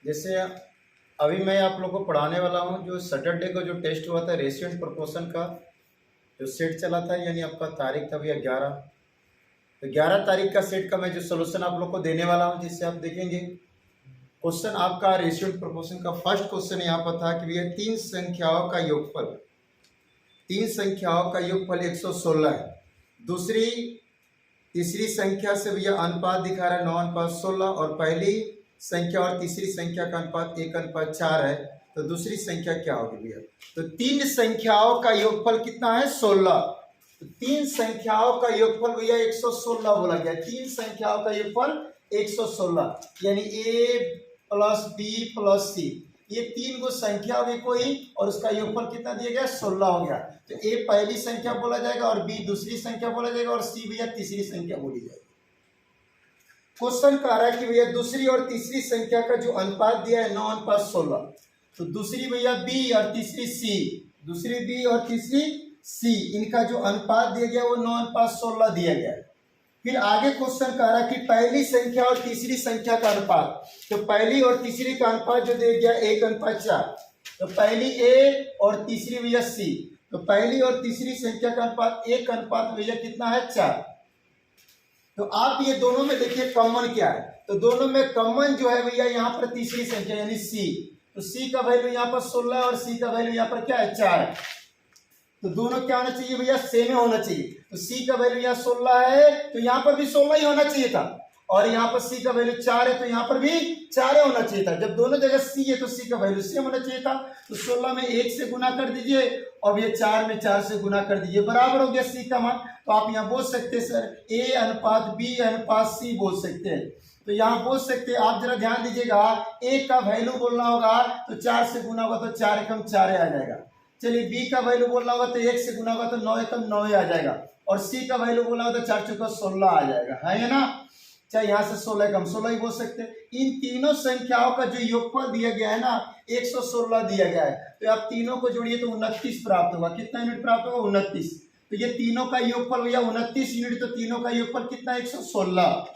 जैसे अभी मैं आप लोग को पढ़ाने वाला हूँ जो सैटरडे को जो टेस्ट हुआ था रेशियो एंड प्रोपोर्शन का जो सेट चला था, यानी आपका तारीख था भैया 11। तो 11 तारीख का सेट का मैं जो सोल्यूशन आप लोग को देने वाला हूँ, जिससे आप देखेंगे क्वेश्चन आपका रेशियो एंड प्रोपोर्शन का फर्स्ट क्वेश्चन यहाँ पर था कि भैया तीन संख्याओं का योगफल 116 है। तीसरी संख्या से भैया अनुपात दिखा रहा है 9:16, और पहली संख्या और तीसरी संख्या का अनुपात 1:4 है। तो दूसरी संख्या क्या होगी भैया? तो तीन संख्याओं का योगफल कितना है? 16। तो तीन संख्याओं का योगफल भैया 116 बोला गया। तीन संख्याओं का योगफल 116, यानी a plus b plus c, ये तीन गो संख्या होगी कोई, और उसका योगफल कितना दिया गया? 16 हो गया। तो a पहली संख्या बोला जाएगा, और b दूसरी संख्या बोला जाएगा, और c भैया तीसरी संख्या बोली जाएगी। क्वेश्चन कह रहा है कि भैया दूसरी और तीसरी संख्या का जो अनुपात दिया है 9:16, तो दूसरी भैया b और तीसरी c, दूसरी b और तीसरी c, इनका जो अनुपात दिया गया वो 9:16 दिया गया है। फिर आगे क्वेश्चन कह रहा है कि पहली संख्या और तीसरी संख्या का अनुपात, तो पहली और तीसरी का अनुपात जो दिया गया 1:4, तो पहली a और तीसरी भैया c, तो पहली और तीसरी संख्या का अनुपात 1 भैया कितना है? 4। तो आप ये दोनों में देखिए कॉमन क्या है, तो दोनों में कॉमन जो है भैया यहाँ पर तीसरी संख्या यानी c, तो c का वैल्यू यहाँ पर 16 और c का वैल्यू यहाँ पर क्या है? 4 है। तो दोनों क्या होना चाहिए भैया? सेम होना चाहिए। तो c का वैल्यू यहाँ 16 है, तो यहाँ पर भी 16 ही होना चाहिए था, और यहाँ पर c का वैल्यू 4 है, तो यहाँ पर भी 4 होना चाहिए था। जब दोनों जगह c है तो c का वैल्यू सेम होना चाहिए था। तो 16 में 1 से गुना कर दीजिए, और ये 4 में 4 से गुना कर दीजिए, बराबर हो गया c का मान। तो आप यहाँ बोल सकते हैं सर a/b/c बोल सकते हैं। तो यहाँ बोल सकते हैं, आप जरा ध्यान दीजिएगा, a का वैल्यू बोलना होगा तो 4 से गुना होगा तो 4 एकम 4 आ जाएगा। चलिए b का वैल्यू बोलना होगा तो 1 से गुना होगा तो 9 एकम 9 आ जाएगा, और c का वैल्यू बोलना होगा तो 4 चौका 16 आ जाएगा, है ना? चाहे यहाँ से 16 एकम 16 ही बोल सकते हैं। इन तीनों संख्याओं का जो योगफल दिया गया है ना 116 दिया गया है, तो आप तीनों को जोड़िए तो 29 प्राप्त होगा। कितना यूनिट प्राप्त होगा? 29। तो ये तीनों का योगफल भैया 29 यूनिट, तो तीनों का योगफल कितना? 116।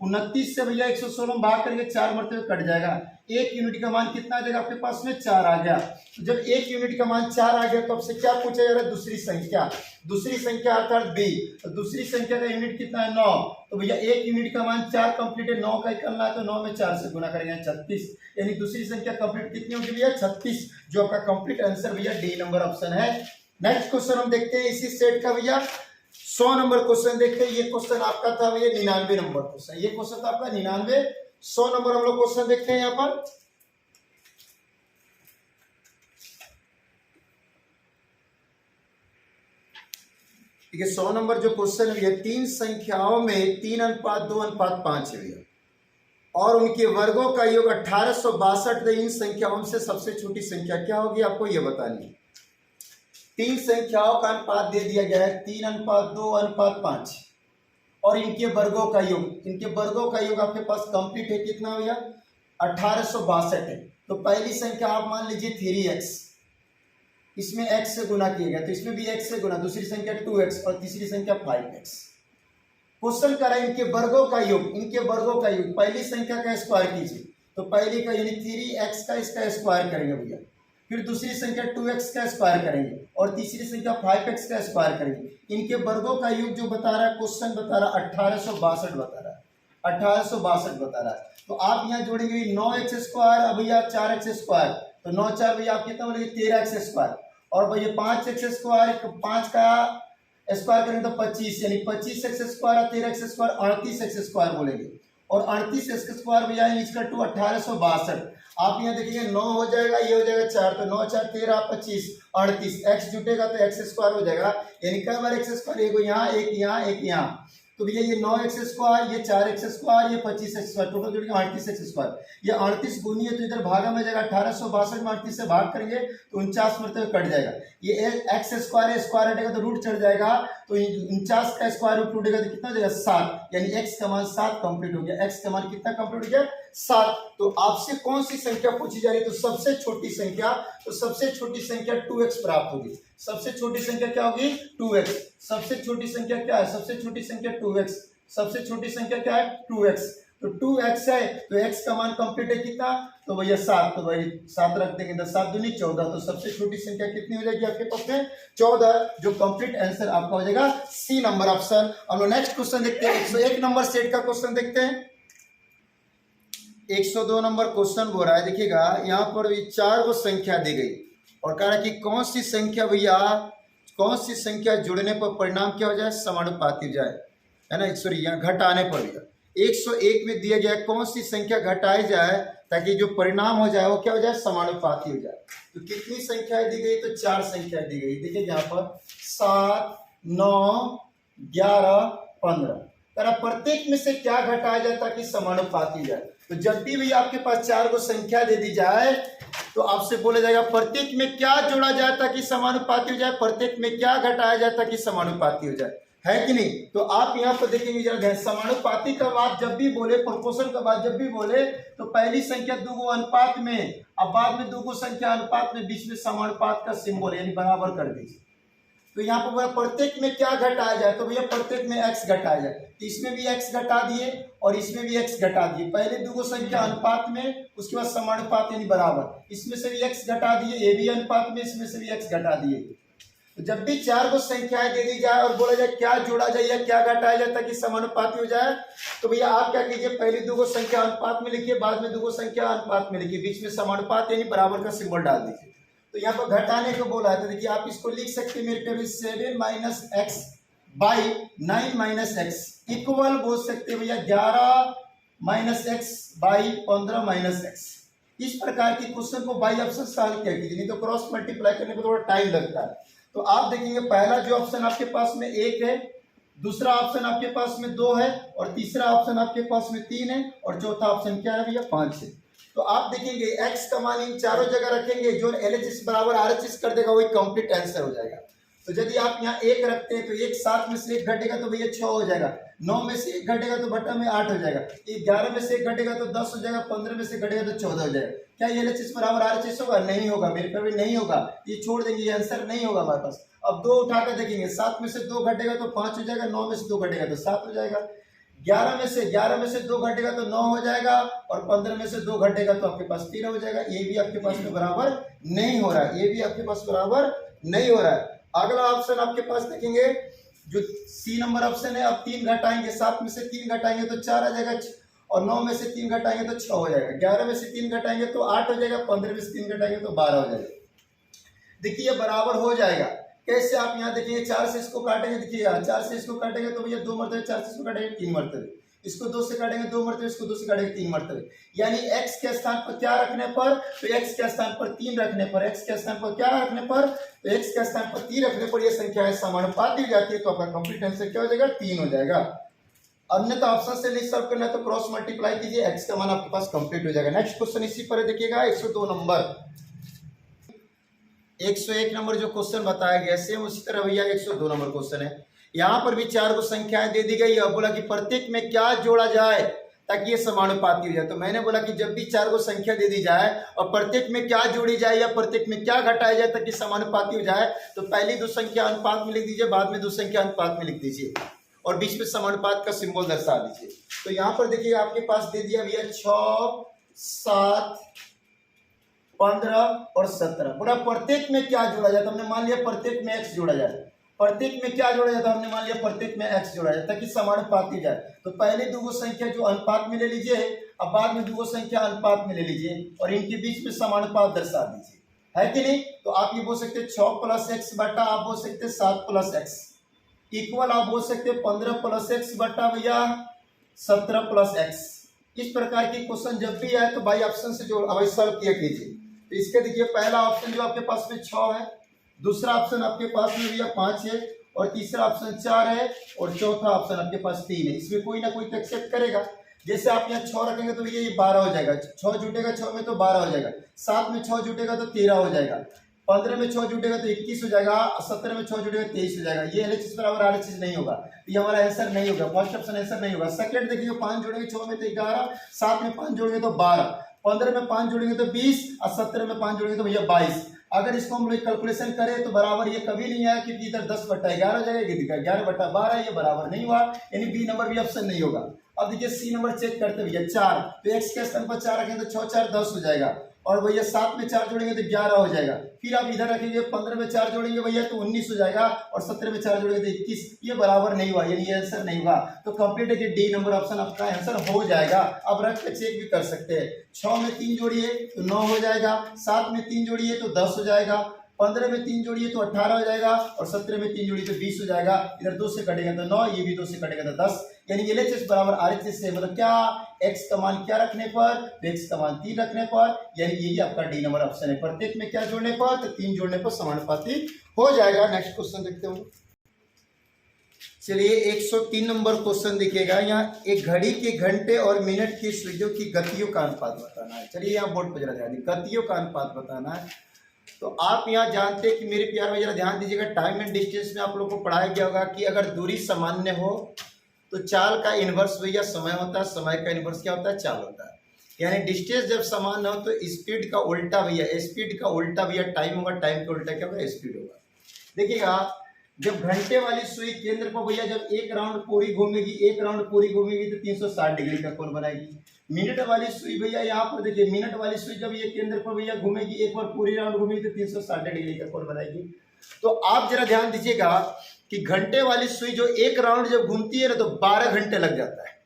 29 से भैया 116 में भाग करके 4 मरतबे कट जाएगा। 1 यूनिट का मान कितना आ जाएगा आपके पास में? 4 आ गया। तो जब 1 यूनिट का मान 4 आ गया तो आपसे क्या पूछा जा रहा है? दूसरी संख्या अर्थात b। तो दूसरी संख्या का यूनिट कितना है? 9। तो भैया 1 यूनिट का मान 4 कंप्लीट है, 9 का निकलना है, तो 9 में 4 से गुना करेंगे 36, यानी दूसरी संख्या कंप्लीट कितनी होगी भैया? 36, जो आपका कंप्लीट आंसर भैया डी नंबर ऑप्शन है। नेक्स्ट क्वेश्चन हम देखते हैं इसी सेट का भैया 100 नंबर क्वेश्चन देखते हैं। ये क्वेश्चन आपका था भैया 99 नंबर क्वेश्चन, ये क्वेश्चन था आपका 99। 100 नंबर हम लोग क्वेश्चन देखते हैं यहाँ पर। ठीक है, 100 नंबर जो क्वेश्चन है, तीन संख्याओं में 3:2:5 है भैया, और उनके वर्गों का योग 1862। इन संख्याओं से सबसे छोटी संख्या क्या होगी आपको ये बतानी है। तीन संख्याओं का अनुपात दे दिया गया है 3:2:5, और इनके वर्गों का योग आपके पास कंप्लीट है कितना भैया? 1862 है। तो पहली संख्या आप मान लीजिए 3x, इसमें x से गुना किया गया, तो इसमें भी x से गुना, दूसरी संख्या 2x, और तीसरी संख्या 5x। क्वेश्चन कर रहा है इनके वर्गों का योग, पहली संख्या का स्क्वायर कीजिए, तो पहली का यानी 3x का इसका स्क्वायर करेंगे भैया, फिर दूसरी संख्या 2x का स्क्वायर करेंगे, और तीसरी संख्या 5x का स्क्वायर करेंगे। इनके वर्गों का योग जो बता रहा है क्वेश्चन बता रहा है 1862 बता रहा है, 1862 बता रहा है। तो आप यहाँ जोड़ेंगे 9x², अब भैया 4x², तो 9 4 भैया आप कितना बोलेंगे? 13x², और भैया 5x², 5 का स्क्वायर करेंगे तो 25, यानी 25x² और 13x², 38x² बोलेंगे, और 38x² भैया इसका 1862। आप यहाँ देखिए 9 हो जाएगा, ये हो जाएगा 4, तो 9 4 13 25 38, x जुटेगा तो x² हो जाएगा, यानी कई बार x², एक यहाँ एक यहाँ एक यहाँ, तो भैया ये 9x², ये 4x², ये 25x², टोटल जुड़ गया 38x²। ये 38 गुनी है तो इधर भागा में जाएगा, 1862 में 38 से भाग करेंगे तो 49 मरतबे कट जाएगा। ये x² स्क्वायर हटेगा तो रूट चढ़ जाएगा, तो 49 का स्क्वायर रूट टूटेगा तो कितना हो जाएगा? 7, यानी x का मान 7 कंप्लीट हो गया। x का मान कितना कंप्लीट हो गया? 7। तो आपसे कौन सी संख्या पूछी जा रही है? तो सबसे छोटी संख्या, तो सबसे छोटी संख्या 2x प्राप्त होगी। सबसे छोटी संख्या क्या होगी? 2x। सबसे छोटी संख्या क्या है? सबसे छोटी संख्या 2x। सबसे छोटी संख्या क्या है? 2x। तो 2x है, तो x का मान कंप्लीट है कितना, तो भैया 7, तो भाई 7 रख देंगे, 10 7 दूनी 14, तो सबसे छोटी संख्या कितनी हो जाएगी आपके पास में 14, जो कंप्लीट आंसर आपका हो जाएगा सी नंबर ऑप्शन। अब नेक्स्ट क्वेश्चन देखते हैं, 101 नंबर सेट का क्वेश्चन देखते हैं। 102 नंबर क्वेश्चन बोल रहा है, देखिएगा यहाँ पर भी 4 गो संख्या दी गई और कह रहा है कि कौन सी संख्या भैया, कौन सी संख्या जुड़ने पर परिणाम क्या हो जाए, समानुपाती हो जाए, है ना, सॉरी यहाँ घटाने पर भैया 101 में दिया गया कौन सी संख्या घटाई जाए ताकि जो परिणाम हो जाए वो क्या हो जाए, समानुपाती हो जाए। तो कितनी संख्याएं दी गई, तो 4 संख्या दी गई। देखिए यहाँ पर 7 9 11 15, तरह प्रत्येक में से क्या घटाया जाए ताकि समानुपाती जाए। तो जब भी आपके पास 4 गो संख्या दे दी जाए तो आपसे बोला जाएगा प्रत्येक में क्या जोड़ा जाए ताकि समानुपाती हो जाए, प्रत्येक में क्या घटाया जाए ताकि समानुपाती हो जाए, है कि नहीं। तो आप यहाँ पर देखेंगे जरा ध्यान, समानुपाती का बात जब भी बोले, प्रोपोर्शन का बात जब भी बोले तो पहली संख्या 2 गो अनुपात में, अब बाद में 2 गो संख्या अनुपात में, बीच में समानुपात का सिंबल यानी बराबर कर दीजिए। तो यहाँ पर प्रत्येक में क्या घटाया जाए, तो भैया प्रत्येक में x घटाया जाए, तो इसमें भी x घटा दिए और इसमें भी x घटा दिए। पहले 2 गो संख्या अनुपात में, उसके बाद समानुपात यानी बराबर, इसमें से भी x घटा दिए, ये भी अनुपात में, इसमें से भी x घटा दिए। तो जब भी 4 गो संख्याएं दे दी जाए और बोला जाए क्या जोड़ा जाए या क्या घटाया जाए ताकि समानुपाती हो जाए, तो भैया आप क्या कीजिए, पहले 2 गो संख्या अनुपात में लिखिए, बाद में 2 गो संख्या अनुपात में लिखिए, बीच में समानुपात यानी बराबर का सिंबल डाल दीजिए। तो यहाँ पर घटाने को बोला है, तो देखिए आप इसको लिख सकते हैं मेरे पे 7 minus x by 9 minus x equal बोल सकते हैं भैया 11 minus x by 15 minus x. इस प्रकार के क्वेश्चन को बाई ऑप्शन सॉल्व किया कीजिए, नहीं तो क्रॉस मल्टीप्लाई करने में थोड़ा टाइम लगता है। तो आप देखेंगे पहला जो ऑप्शन आपके पास में 1 है, दूसरा ऑप्शन आपके पास में 2 है, और तीसरा ऑप्शन आपके पास में 3 है, और चौथा ऑप्शन क्या है भैया 5 है। तो आप देखेंगे x का मान इन चारों जगह रखेंगे, जो LHS बराबर RHS कर देगा वही कंप्लीट आंसर हो जाएगा। तो यदि आप यहाँ 1 रखते हैं तो 1 7 में से 1 घटेगा तो भैया 6 हो जाएगा, 9 में से 1 घटेगा तो बटा में 8 हो जाएगा, 11 में से 1 घटेगा तो 10 हो जाएगा, 15 में से घटेगा तो 14 हो जाएगा। क्या ये LHS बराबर RHS होगा, नहीं होगा, मेरे पे भी नहीं होगा, ये छोड़ देंगे, ये आंसर नहीं होगा हमारे पास। अब 2 उठाकर देखेंगे, 7 में से 2 घटेगा तो 5 हो जाएगा, 9 में से 2 घटेगा तो 7 हो जाएगा, 11 में से 2 घटेगा तो 9 हो जाएगा, और 15 में से 2 घटेगा तो आपके पास 13 हो जाएगा। ये भी आपके पास में बराबर नहीं हो रहा है, ये भी आपके पास बराबर नहीं हो रहा है। अगला ऑप्शन आपके पास देखेंगे जो सी नंबर ऑप्शन है, अब 3 घटाएंगे, 7 में से 3 घटाएंगे तो 4 आ जाएगा, और 9 में से 3 घटाएंगे तो 6 हो जाएगा, 11 में से 3 घटाएंगे तो 8 हो जाएगा, 15 में से 3 घटाएंगे तो 12 हो जाएगा। देखिए बराबर हो जाएगा। कैसे, आप यहाँ देखिए 4 से इसको काटेंगे, देखिए 4 से इसको काटेंगे तो भैया 2 मरतबे, 4 से इसको काटेंगे 3 मरतबे, इसको 2 से काटेंगे 2 मरतबे, इसको 2 से काटेंगे 3 मरतबे। यानी x के स्थान पर क्या रखने पर, तो x के स्थान पर 3 रखने पर, x के स्थान पर क्या रखने पर, तो x के स्थान पर 3 रखने पर यह संख्या समानुपाती हो जाती है। तो आपका कंप्लीट आंसर क्या हो जाएगा, 3 हो जाएगा। अन्यथा ऑप्शन से नहीं सॉल्व करना है तो क्रॉस मल्टीप्लाई कीजिए, x का मान आपके पास कंप्लीट हो जाएगा। नेक्स्ट क्वेश्चन इसी पर देखिएगा 102 नंबर, 101 नंबर जो क्वेश्चन बताया गया सेम उसी तरह भैया 102 नंबर क्वेश्चन है। यहाँ पर भी 4 को संख्याएं दे दी गई है, बोला कि प्रत्येक में क्या जोड़ा जाए ताकि ये समानुपाती हो जाए। तो मैंने बोला कि जब भी 4 को संख्या दे दी जाए और प्रत्येक में क्या जोड़ी जाए या प्रत्येक में क्या घटाया जाए ताकि समानुपाती हो जाए, तो पहली 2 संख्या अनुपात में लिख दीजिए, बाद में 2 संख्या अनुपात में लिख दीजिए, और बीच में समानुपात का सिंबल दर्शा दीजिए। तो यहाँ पर देखिए आपके पास दे दिया भैया 6 7 15 और 17। पूरा प्रत्येक में क्या जोड़ा जाए, तो हमने मान लिया प्रत्येक में x जोड़ा जाए, प्रत्येक में क्या जोड़ा जाता है, हमने मान लिया प्रत्येक में x जोड़ा जाए ताकि समानुपाती जाए। तो पहले 2 गो संख्या जो अनुपात में ले लीजिए, अब बाद में 2 गो संख्या अनुपात में ले लीजिए, और इनके बीच में समानुपात दर्शा दीजिए, है कि नहीं। तो आप ये बोल सकते 6 + x बटा, आप बोल सकते 7 + x इक्वल, आप बोल सकते 15 + x बटा भैया 17 + x। इस प्रकार की क्वेश्चन जब भी आए तो बाई ऑप्शन से जो अवश्य सॉल्व किया कीजिए। तो इसके देखिए पहला ऑप्शन जो आपके पास में 6 है, दूसरा ऑप्शन आपके पास में भैया 5 है, और तीसरा ऑप्शन 4 है, और चौथा ऑप्शन आपके पास 3 है। इसमें कोई ना कोई तो एक्सेप्ट करेगा। जैसे आप यहाँ 6 रखेंगे तो भैया ये 12 हो जाएगा, 6 जुटेगा 6 में तो 12 हो जाएगा, 7 में 6 जुटेगा तो 13 हो जाएगा, 15 में 6 जुटेगा तो 21 हो जाएगा, 17 में 6 जुटेगा 23 हो जाएगा। ये LHS बराबर RHS नहीं होगा, ये हमारा आंसर नहीं होगा, फर्स्ट ऑप्शन आंसर नहीं होगा। सेकंड देखिए 5 जोड़ेंगे 6 में तो 11, 7 में 5 जोड़ेंगे तो 12, 15 में 5 जोड़ेंगे तो 20, और 17 में 5 जोड़ेंगे तो भैया 22। अगर इसको हम लोग कैलकुलेशन करें तो बराबर ये कभी नहीं आया, क्योंकि इधर 10 बटा 11 हो जाएगा, इधर 11 बटा 12, ये बराबर नहीं हुआ, यानी बी नंबर भी ऑप्शन नहीं होगा। अब देखिए सी नंबर चेक करते भैया 4, तो x के स्थान पर 4 रखेंगे तो 6 4 10 हो जाएगा, और भैया 7 में 4 जोड़ेंगे तो 11 हो जाएगा। फिर आप इधर रखेंगे 15 में 4 जोड़ेंगे भैया तो 19 हो जाएगा, और 17 में 4 जोड़ेंगे तो 21। ये बराबर नहीं हुआ, यानी ये आंसर नहीं हुआ। तो कंप्लीट है कि डी नंबर ऑप्शन आपका आंसर हो जाएगा। अब रख के चेक भी कर सकते हैं। 6 में 3 जोड़िए तो 9 हो जाएगा, 7 में 3 जोड़िए तो 10 हो जाएगा, 15 में 3 जोड़िए तो 18 हो जाएगा, और 17 में 3 जोड़िए तो 20 हो जाएगा। इधर 2 से कटेगा तो 9, ये भी 2 से कटेगा तो 10, यानी LHS बराबर RHS से मतलब क्या, x का मान क्या रखने पर, तो x का मान 3 रखने पर, यानी ये आपका डी नंबर ऑप्शन है। प्रत्येक में क्या जोड़ने पर, तो 3 जोड़ने पर समानुपाती हो जाएगा। नेक्स्ट क्वेश्चन देखते हो। चलिए 103 नंबर क्वेश्चन दिखेगा। यहाँ एक घड़ी के घंटे और मिनट की सुइयों की गतियों का अनुपात बताना है। चलिए यहाँ बोर्ड पर जरा ध्यान दीजिए, गतियों का अनुपात बताना है। तो आप यहाँ जानते हैं कि मेरे प्यार में जरा ध्यान दीजिएगा, टाइम एंड डिस्टेंस में आप लोगों को पढ़ाया गया होगा कि अगर दूरी सामान्य हो तो चाल का इन्वर्स भैया समय होता है, समय का इन्वर्स क्या होता है, चाल होता है। यानी डिस्टेंस जब समान हो तो स्पीड का उल्टा भैया, स्पीड का उल्टा भैया टाइम होगा, टाइम का उल्टा क्या होगा, स्पीड होगा। देखिएगा जब घंटे वाली सुई केंद्र पर भैया जब एक राउंड पूरी घूमेगी, एक राउंड पूरी घूमेगी तो 360 डिग्री का कोण बनाएगी। मिनट वाली सुई भैया यहाँ पर देखिए, मिनट वाली सुई जब ये केंद्र पर भैया घूमेगी, एक बार पूरी राउंड घूमेगी तो 360 डिग्री का कोण बनाएगी। तो आप जरा ध्यान दीजिएगा कि घंटे वाली सुई जो एक राउंड जब घूमती है ना तो 12 घंटे लग जाता है।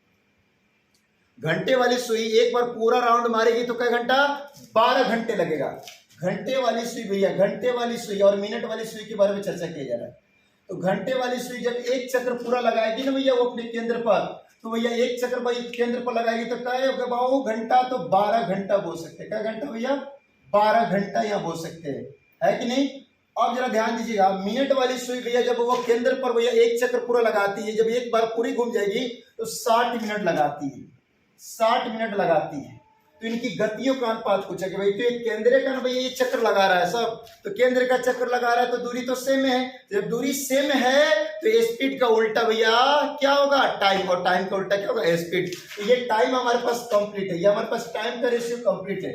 घंटे वाली सुई एक बार पूरा राउंड मारेगी तो क्या घंटा, 12 घंटे लगेगा। घंटे वाली सुई भैया, घंटे वाली सुई और मिनट वाली सुई के बारे में चर्चा किया जा रहा है। तो घंटे वाली सुई जब एक चक्र पूरा लगाएगी ना भैया वो अपने केंद्र पर, तो भैया एक चक्र भाई केंद्र पर लगाएगी तो क्या है बाबू, घंटा, तो 12 घंटा बोल सकते हैं। क्या घंटा भैया, 12 घंटा यहाँ बोल सकते हैं, है कि नहीं। अब जरा ध्यान दीजिएगा, मिनट वाली सुई भैया जब वो केंद्र पर भैया एक चक्र पूरा लगाती है, जब एक बार पूरी घूम जाएगी तो 60 मिनट लगाती है, 60 मिनट लगाती है। तो इनकी गतियों का अनुपात पूछा कि भाई तो एक केंद्र का ना भैया ये चक्र लगा रहा है सब, तो केंद्र का चक्र लगा रहा है तो दूरी तो सेम है। जब दूरी सेम है तो स्पीड का उल्टा भैया क्या होगा, टाइम, और टाइम का उल्टा क्या होगा, स्पीड। तो ये टाइम हमारे पास कंप्लीट है, ये हमारे पास टाइम का रेशियो कंप्लीट है।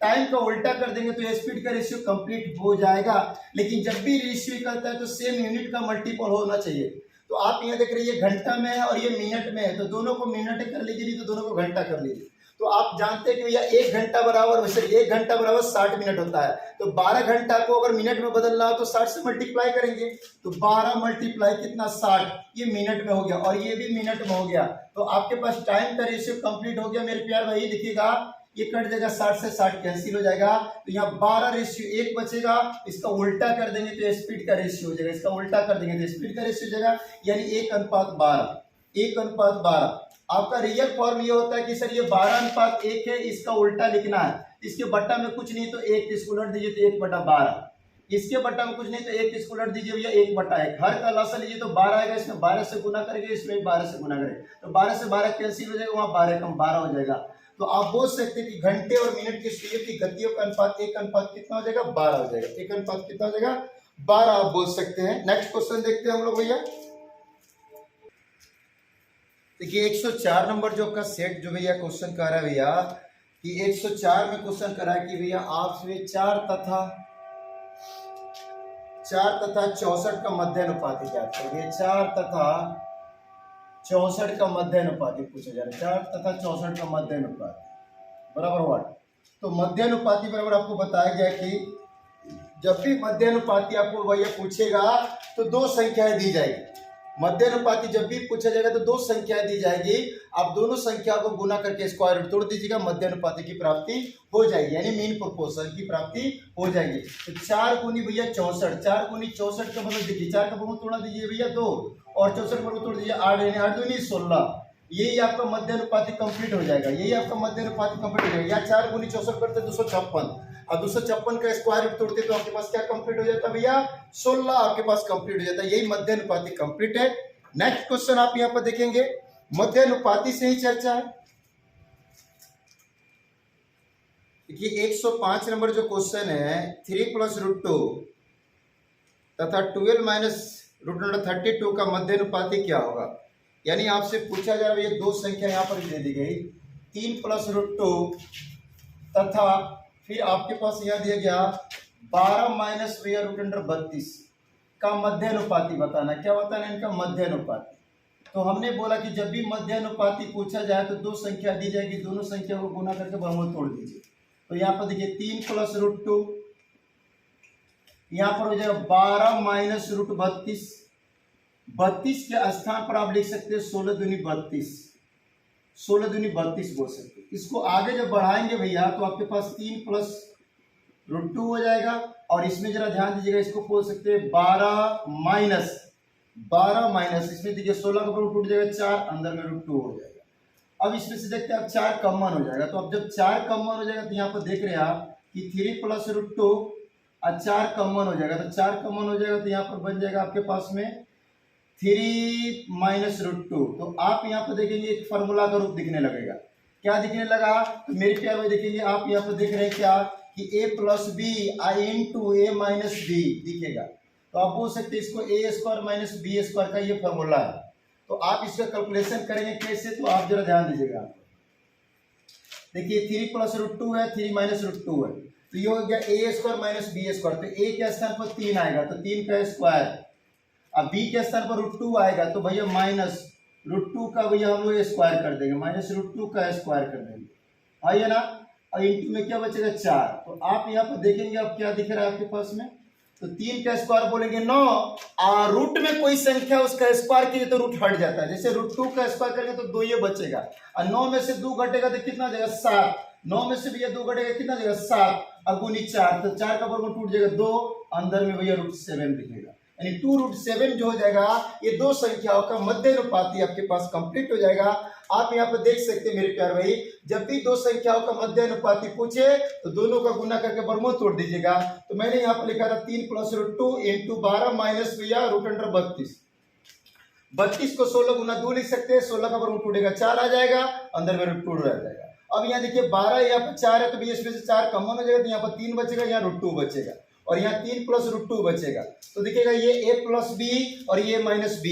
टाइम का उल्टा कर देंगे तो स्पीड का रेशियो कंप्लीट हो जाएगा। लेकिन जब भी रेशियो करता है तो सेम यूनिट का मल्टीपल होना चाहिए। तो आप यहाँ देख रहे हैं ये घंटा में है और ये मिनट में है, तो दोनों को मिनट कर लीजिए, नहीं तो दोनों को घंटा कर लीजिए। तो आप जानते हैं कि भैया एक घंटा बराबर वैसे 1 घंटा बराबर 60 मिनट होता है। तो 12 घंटा को अगर मिनट में बदलना हो तो 60 से मल्टीप्लाई करेंगे, तो 12 मल्टीप्लाई कितना 60, ये मिनट में हो गया और ये भी मिनट में हो गया। तो आपके पास टाइम का रेशियो कंप्लीट हो गया मेरे प्यार भाई। देखिएगा ये कट जाएगा, 60 से 60 कैंसिल हो जाएगा, तो यहाँ 12 रेशियो 1 बचेगा। इसका उल्टा कर देंगे तो स्पीड का रेशियो हो जाएगा, इसका उल्टा कर देंगे तो स्पीड का रेशियो हो जाएगा, यानी 1:12, 1:12। आपका रियल फॉर्म ये होता है कि सर ये 12:1 है, इसका उल्टा लिखना है। इसके बट्टा में कुछ नहीं तो 1 इसको उलट दीजिए तो 1/12, इसके बट्टा में कुछ नहीं तो 1 इसको उलट दीजिए भैया 1/1। हर का लसा लीजिए तो 12 आएगा, इसमें 12 से गुना करेंगे, इसमें 12 से गुना करेंगे, तो 12 से 12 कैंसिल हो जाएगा, वहाँ 12 कम 12 हो जाएगा। तो आप बोल सकते हैं कि घंटे और मिनट की सुइयों की गतियों का अनुपात 1 कितना हो जाएगा, 12 हो जाएगा। 1 कितना हो जाएगा, 12 आप बोल सकते हैं। नेक्स्ट क्वेश्चन देखते हैं हम लोग भैया। देखिए 104 नंबर जो आपका सेट जो भैया क्वेश्चन कर रहा है भैया कि 104 में क्वेश्चन करा है कि भैया आपसे 4 तथा 64 का मध्य अनुपात क्या करेंगे। 4 तथा 64 का मध्य अनुपात पूछा जा रहा है। 4 तथा 64 का मध्य अनुपात बराबर व्हाट। तो मध्य अनुपाती बराबर आपको बताया गया कि जब भी मध्य अनुपाती आपको भैया पूछेगा तो 2 संख्याएं दी जाएगी। मध्य अनुपाती जब भी पूछा जाएगा तो 2 संख्याएं दी जाएगी, आप दोनों संख्या को गुना करके स्क्वायर रूट तोड़ दीजिएगा, मध्य अनुपाती की प्राप्ति हो जाएगी, यानी मीन प्रोपोर्शन की प्राप्ति हो जाएगी। तो 4 गुनी भैया 64, 4 गुनी 64 का मतलब देखिए 4 का वर्गमूल तोड़ा दीजिए भैया 2 और 64 वर्गमूल तोड़ दीजिए 8, यानी 8 दूनी 16। यही आपका मध्य अनुपाती कंप्लीट हो जाएगा, यही आपका मध्य अनुपाती कंप्लीट हो जाएगा। या 4 गुनी 64 करते 256 और 256 का स्क्वायर रूट तोड़ते तो आपके पास क्या कंप्लीट हो जाता है भैया, 16 आपके पास कंप्लीट हो जाता है। यही मध्य अनुपाती कंप्लीट है। नेक्स्ट क्वेश्चन आप यहां पर देखेंगे, मध्य अनुपाती से ही चर्चा है। देखिए 105 नंबर जो क्वेश्चन है 3 + √2 तथा 12 - √32 का मध्य अनुपाती क्या होगा। यानी आपसे पूछा जा रहा है ये 2 संख्या यहाँ पर दे दी गई, 3 + √2 तथा फिर आपके पास यह दिया गया 12 - √32 का मध्य अनुपाती बताना। क्या बताना इनका मध्य अनुपाती। तो हमने बोला कि जब भी मध्यानुपाती पूछा जाए तो दो संख्या दी जाएगी, दोनों संख्या को गुना करके वर्गमूल तोड़ दीजिए। तो यहाँ पर देखिए 3 + √2, यहाँ पर हो जाएगा 12 माइनस √32। 32 के स्थान पर आप लिख सकते हैं 16 दूनी 32, 16 दूनी 32 बोल सकते हैं। इसको आगे जब बढ़ाएंगे भैया तो आपके पास 3 + √2 हो जाएगा। और इसमें जरा ध्यान दीजिएगा, इसको बोल सकते हैं 12 माइनस इसमें देखिए 16 का रूट टूट जाएगा 4, अंदर में √2 हो जाएगा। अब इसमें से देखते हैं अब 4 कॉमन हो जाएगा। तो अब जब 4 कॉमन हो जाएगा तो यहाँ पर देख रहे हैं आप कि 3 + √2 और 4 कॉमन हो जाएगा। तो 4 कॉमन हो जाएगा तो यहाँ पर बन जाएगा आपके पास में 3 - √2। तो आप यहाँ पर देखेंगे एक फार्मूला का रूप दिखने लगेगा। क्या दिखने लगा? तो मेरे प्यार में देखेंगे आप यहाँ पर देख रहे हैं क्या कि a + b × a - b दिखेगा। तो आप बोल सकते हैं इसको a² - b² का ये फॉर्मूला है। तो आप इसका कैलकुलेशन करेंगे कैसे, तो आप जरा ध्यान दीजिएगा। देखिए 3 + √2 है, 3 - √2 है, तो ये हो गया a² - b²। तो a के स्थान पर 3 आएगा तो 3 का स्क्वायर, अब b के स्थान पर √2 आएगा तो भैया माइनस √2 का भैया हम लोग स्क्वायर कर देंगे, -√2 का स्क्वायर कर देंगे, आइए ना। और इंटू में क्या बचेगा 4। तो आप यहाँ पर देखेंगे अब क्या दिख रहा है आपके पास में, तो 3 का स्क्वायर बोलेंगे 9, और रूट में कोई संख्या उसका स्क्वायर कीजिए तो रूट हट जाता है। जैसे √2 का स्क्वायर करेंगे तो 2 ये बचेगा, और 9 में से 2 घटेगा तो कितना जाएगा 7, 9 में से भैया 2 घटेगा कितना जाएगा 7, और गुनी 4 तो 4 का वर्गमूल टूट जाएगा 2, अंदर में भैया √7 दिखेगा, यानी 2√7 जो हो जाएगा। ये दो संख्याओं का मध्यानुपाती आपके पास कंप्लीट हो जाएगा। आप यहाँ पर देख सकते हैं मेरे प्यार भाई, जब भी दो संख्याओं का मध्यानुपाती पूछे तो दोनों का गुना करके वर्गमूल तोड़ दीजिएगा। तो मैंने यहाँ पर लिखा था 3 + √2 × 12 माइनस भैया √32। 32 को 16 गुना 2 लिख सकते हैं, 16 का वर्गमूल टूटेगा 4 आ जाएगा, अंदर में √2 रह जाएगा। अब यहाँ देखिए 12 यहाँ पर 4 है तो भैया इसमें से 4 कॉमन हो जाएगा, तो यहाँ पर 3 बचेगा, यहाँ √2 बचेगा, और यहाँ 3 + √2 बचेगा। तो देखिएगा ये a + b और ये -b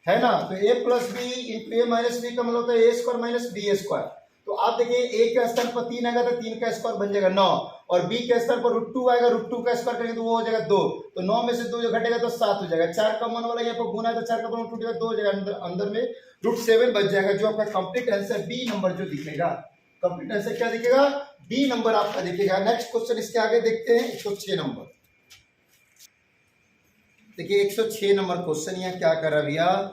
है ना। तो a + b × a - b का मतलब होता है a² - b²। तो आप देखिए a के स्थान पर 3 आएगा तो 3 का स्क्वायर बन जाएगा 9, और b के स्थान पर √2 आएगा, √2 का स्क्वायर करेंगे तो वो हो जाएगा 2, तो 9 में से 2 जो घटेगा तो 7 हो जाएगा। 4 कॉमन वाला यहाँ पर गुना है तो 4 का वर्गमूल टूटेगा 2 हो जाएगा, अंदर में √7 बच जाएगा, जो आपका कंप्लीट आंसर बी नंबर जो दिखेगा। कंप्लीट आंसर क्या दिखेगा? बी नंबर आपका दिखेगा। नेक्स्ट क्वेश्चन इसके आगे देखते हैं 106 नंबर। देखिए 106 नंबर क्वेश्चन यहाँ क्या कर रहा भैया,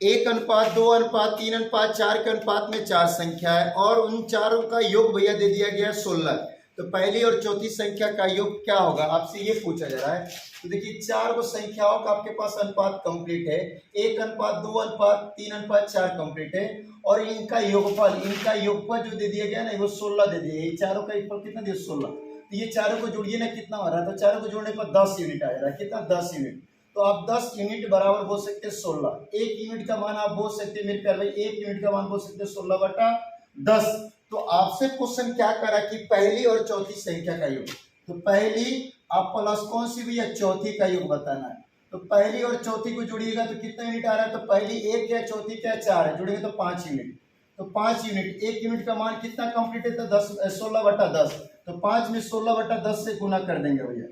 1:2:3:4 के अनुपात में 4 संख्या है और उन चारों का योग भैया दे दिया गया 16। तो पहली और चौथी संख्या का योग क्या होगा, आपसे ये पूछा जा रहा है। तो देखिए 4 संख्याओं का आपके पास अनुपात कंप्लीट है, 1:2:3:4 कंप्लीट है, और इनका योगफल जो दे दिया गया ना वो 16 दे दिया। ये चारों का योगफल कितना दिया 16। तो ये चारों को जोड़िए ना, कितना हो रहा है, तो चारों को जोड़ने पर 10 यूनिट आ रहा है, कितना 10 यूनिट। तो आप 10 यूनिट बराबर बोल सकते हैं 16। 1 यूनिट का मान आप बोल सकते हैं मेरे प्यारे भाई, 1 यूनिट का मान बोल सकते हैं 16/10। तो आपसे क्वेश्चन क्या करा कि पहली और चौथी संख्या का योग। तो पहली आप प्लस कौन सी भी है, चौथी का योग बताना है। तो पहली और चौथी को जोड़िएगा तो कितना यूनिट आ रहा है, तो पहली 1 है, चौथी क्या 4 है, जोड़ेंगे तो 5 यूनिट। तो 5 यूनिट, 1 यूनिट का मान कितना कंप्लीट है, तो 16/10। तो 5 में 16/10 से गुना कर देंगे भैया,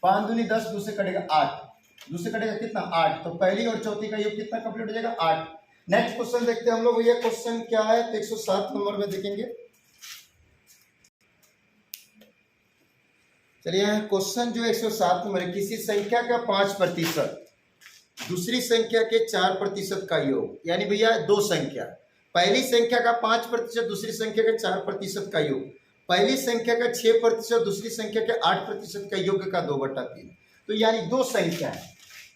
5 दूनी 10, 2 से कटेगा 8, 2 से कटेगा कितना 8। तो पहली और चौथी का योग कितना कंप्लीट हो जाएगा 8। नेक्स्ट क्वेश्चन देखते हैं हम लोग भैया, क्वेश्चन क्या है, तो 107 नंबर में देखेंगे। चलिए क्वेश्चन जो 107 नंबर है, किसी संख्या का 5% दूसरी संख्या के 4% का योग, यानी भैया दो संख्या, पहली संख्या का 5% दूसरी संख्या के 4% का योग, पहली संख्या का 6% दूसरी संख्या के 8% का योग का 2/3। तो यानी दो संख्या है,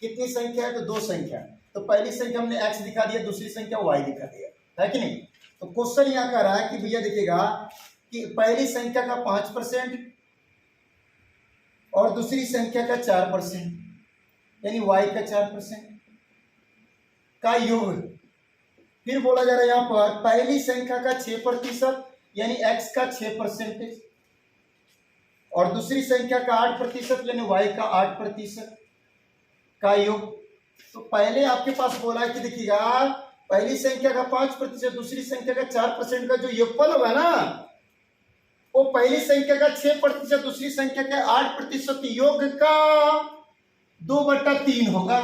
कितनी संख्या है, तो दो संख्या है। तो पहली संख्या हमने x दिखा दिया, दूसरी संख्या y दिखा दिया, है कि नहीं। तो क्वेश्चन यहाँ कह रहा है कि भैया देखिएगा कि पहली संख्या का 5% और दूसरी संख्या का 4%, यानी y का 4% का योग। फिर बोला जा रहा है यहाँ पर पहली संख्या का 6%, यानी x का 6%, और दूसरी संख्या का 8%, यानी y का 8% का योग। तो पहले आपके पास बोला है कि देखिएगा पहली संख्या का 5%, दूसरी संख्या का 4% का जो योगफल होगा ना, वो पहली संख्या का 6%, दूसरी संख्या के 8% योग का 2/3 होगा।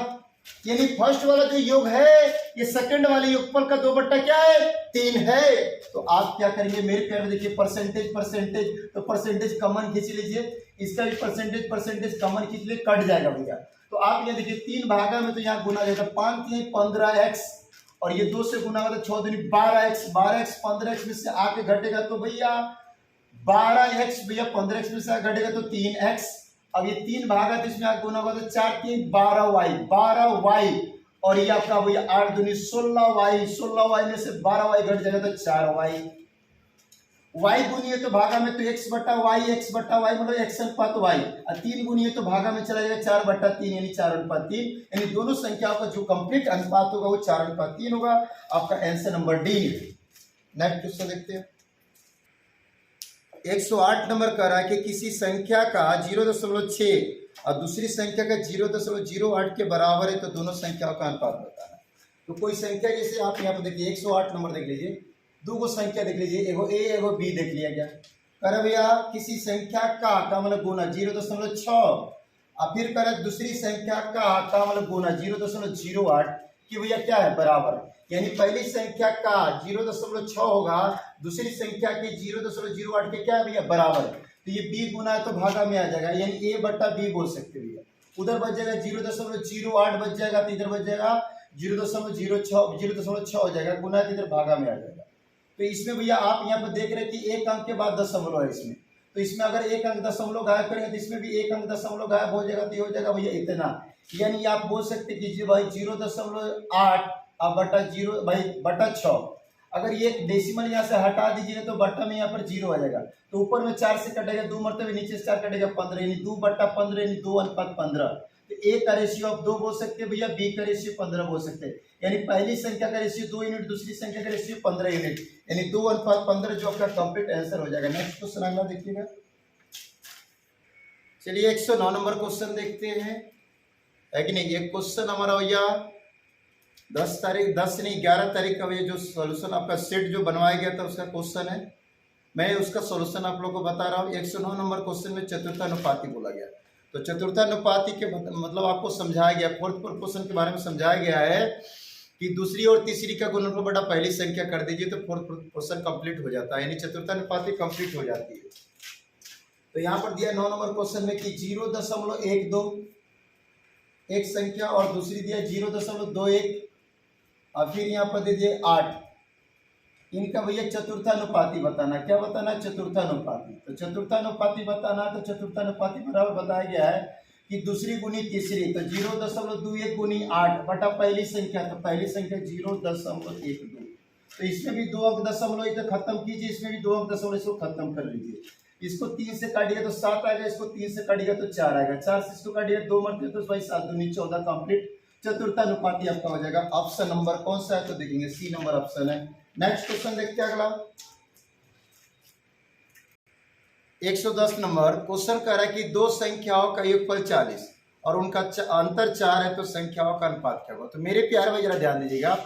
यानी फर्स्ट वाला जो योग है ये सेकंड वाले योगफल का 2 बट्टा क्या है 3 है। तो आप क्या करेंगे मेरे प्यारे देखिए परसेंटेज परसेंटेज, तो परसेंटेज कॉमन खींच लीजिए, इसका भी परसेंटेज परसेंटेज कॉमन खींच लीजिए, कट जाएगा भैया। तो आप ये देखिए 3 भागा में तो यहाँ गुना जाएगा 5 3 15x और ये 2 से गुना होगा तो 6 दूनी 12x, 12x 15x में से आके घटेगा तो भैया 12x, भैया 15x में से आके घटेगा तो 3x। अब ये 3 भागा तो इसमें आगे गुना होगा तो 4 3 12y और ये आपका भैया 8 दूनी 16y, 16y में से 12y घट जाएगा तो 4y। y गुनी है तो भागा में तो x बटा y मतलब x अनुपात y, और 3 गुनी है तो भागा में चला जाएगा 4/3 यानी 4:3, यानी दोनों संख्याओं का जो कंप्लीट अनुपात होगा वो 4:3 होगा। आपका answer number D. Next question देखते हैं। 108 नंबर कह रहा है कि किसी संख्या का 0.6 और दूसरी संख्या का 0.08 के बराबर है तो दोनों संख्याओं का अनुपात बताना। तो कोई संख्या जैसे आप यहाँ पर देखिए 108 नंबर देख लीजिए, दो गो संख्या देख लीजिए, एगो ए एगो बी देख लिया गया। कर भैया किसी संख्या का मतलब गुना 0.6 और फिर कर दूसरी संख्या का मतलब गुना 0.08 कि भैया क्या है बराबर, यानी पहली संख्या का 0.6 होगा, दूसरी संख्या के 0.08 के क्या है भैया बराबर। तो ये b गुना है तो भागा में आ जाएगा, यानी a बटा b बोल सकते भैया। उधर बच जाएगा 0.08 बच जाएगा, तो इधर बच जाएगा 0.06 हो जाएगा, गुना तो इधर भागा में आ जाएगा। तो इसमें भैया आप यहाँ पर देख रहे हैं कि एक अंक के बाद दशमलव है इसमें, तो इसमें अगर एक अंक दशमलव गायब करेंगे तो इसमें भी एक अंक दशमलव गायब हो जाएगा, तो ये हो जाएगा भैया इतना। यानी आप बोल सकते कि भाई 0.8 अब बटा 0 भाई बटा 6, अगर ये डेसिमल यहाँ से हटा दीजिएगा तो बट्टा में यहाँ पर 0 आ जाएगा, तो ऊपर में 4 से कटेगा 2 मरतबे, नीचे से 4 कटेगा 15, यानी 2/15 यानी 2:15। तो ए का रेशियो आप 2 बोल सकते हैं भैया, बी का रेशियो 15 बोल सकते हैं, यानी पहली संख्या का रेशियो 2 यूनिट, दूसरी संख्या का रेशियो 15 यूनिट, यानी 2:15 जो आपका कंप्लीट आंसर हो जाएगा। नेक्स्ट क्वेश्चन अगला देखिएगा। चलिए 109 नंबर क्वेश्चन देखते हैं, है कि नहीं। ये क्वेश्चन हमारा भैया 10 नहीं 11 तारीख का भैया जो सॉल्यूशन आपका सेट जो बनवाया गया था उसका क्वेश्चन है, मैं उसका सॉल्यूशन आप लोगों को बता रहा हूँ। 109 नंबर क्वेश्चन में चतुर्थानुपाती बोला गया, तो चतुर्थानुपाती के मतलब आपको समझाया गया, फोर्थ प्रोपोर्शन के बारे में समझाया गया है कि दूसरी और तीसरी का गुणनफल बटा पहली संख्या कर दीजिए तो फोर्थ प्रोपोर्शन कंप्लीट हो जाता है, यानी चतुर्थानुपाती कंप्लीट हो जाती है। तो यहाँ पर दिया 9 नंबर क्वेश्चन में कि 0.12 एक संख्या और दूसरी दिया 0.21 और फिर यहाँ पर दे दिए 8, इनका भैया चतुर्थानुपाती बताना। क्या बताना? चतुर्थानुपाती। तो चतुर्थानुपाती बताना, तो चतुर्थानुपाती बराबर बताया गया है कि दूसरी गुनी तीसरी, तो 0.21 गुनी 8 बटा पहली संख्या, तो पहली संख्या 0.12, तो इसमें भी 2 अंक दशमलव इधर खत्म कीजिए, इसमें भी 2 अंक दशमलव इसको खत्म कर लीजिए। इसको 3 से काटिएगा तो 7 आएगा, इसको 3 से काटिएगा तो 4 आएगा, 4 से इसको काटिएगा 2 मरते तो भाई 7 दूनी 14 कंप्लीट चतुर्थानुपाती आपका हो जाएगा। ऑप्शन नंबर कौन सा है? तो देखेंगे सी नंबर ऑप्शन है। नेक्स्ट क्वेश्चन देखते हैं अगला 110 नंबर क्वेश्चन कह रहा है कि दो संख्याओं का योगफल 40 और उनका अंतर 4 है तो संख्याओं का अनुपात क्या होगा। तो मेरे प्यारे भाई जरा ध्यान दीजिएगा,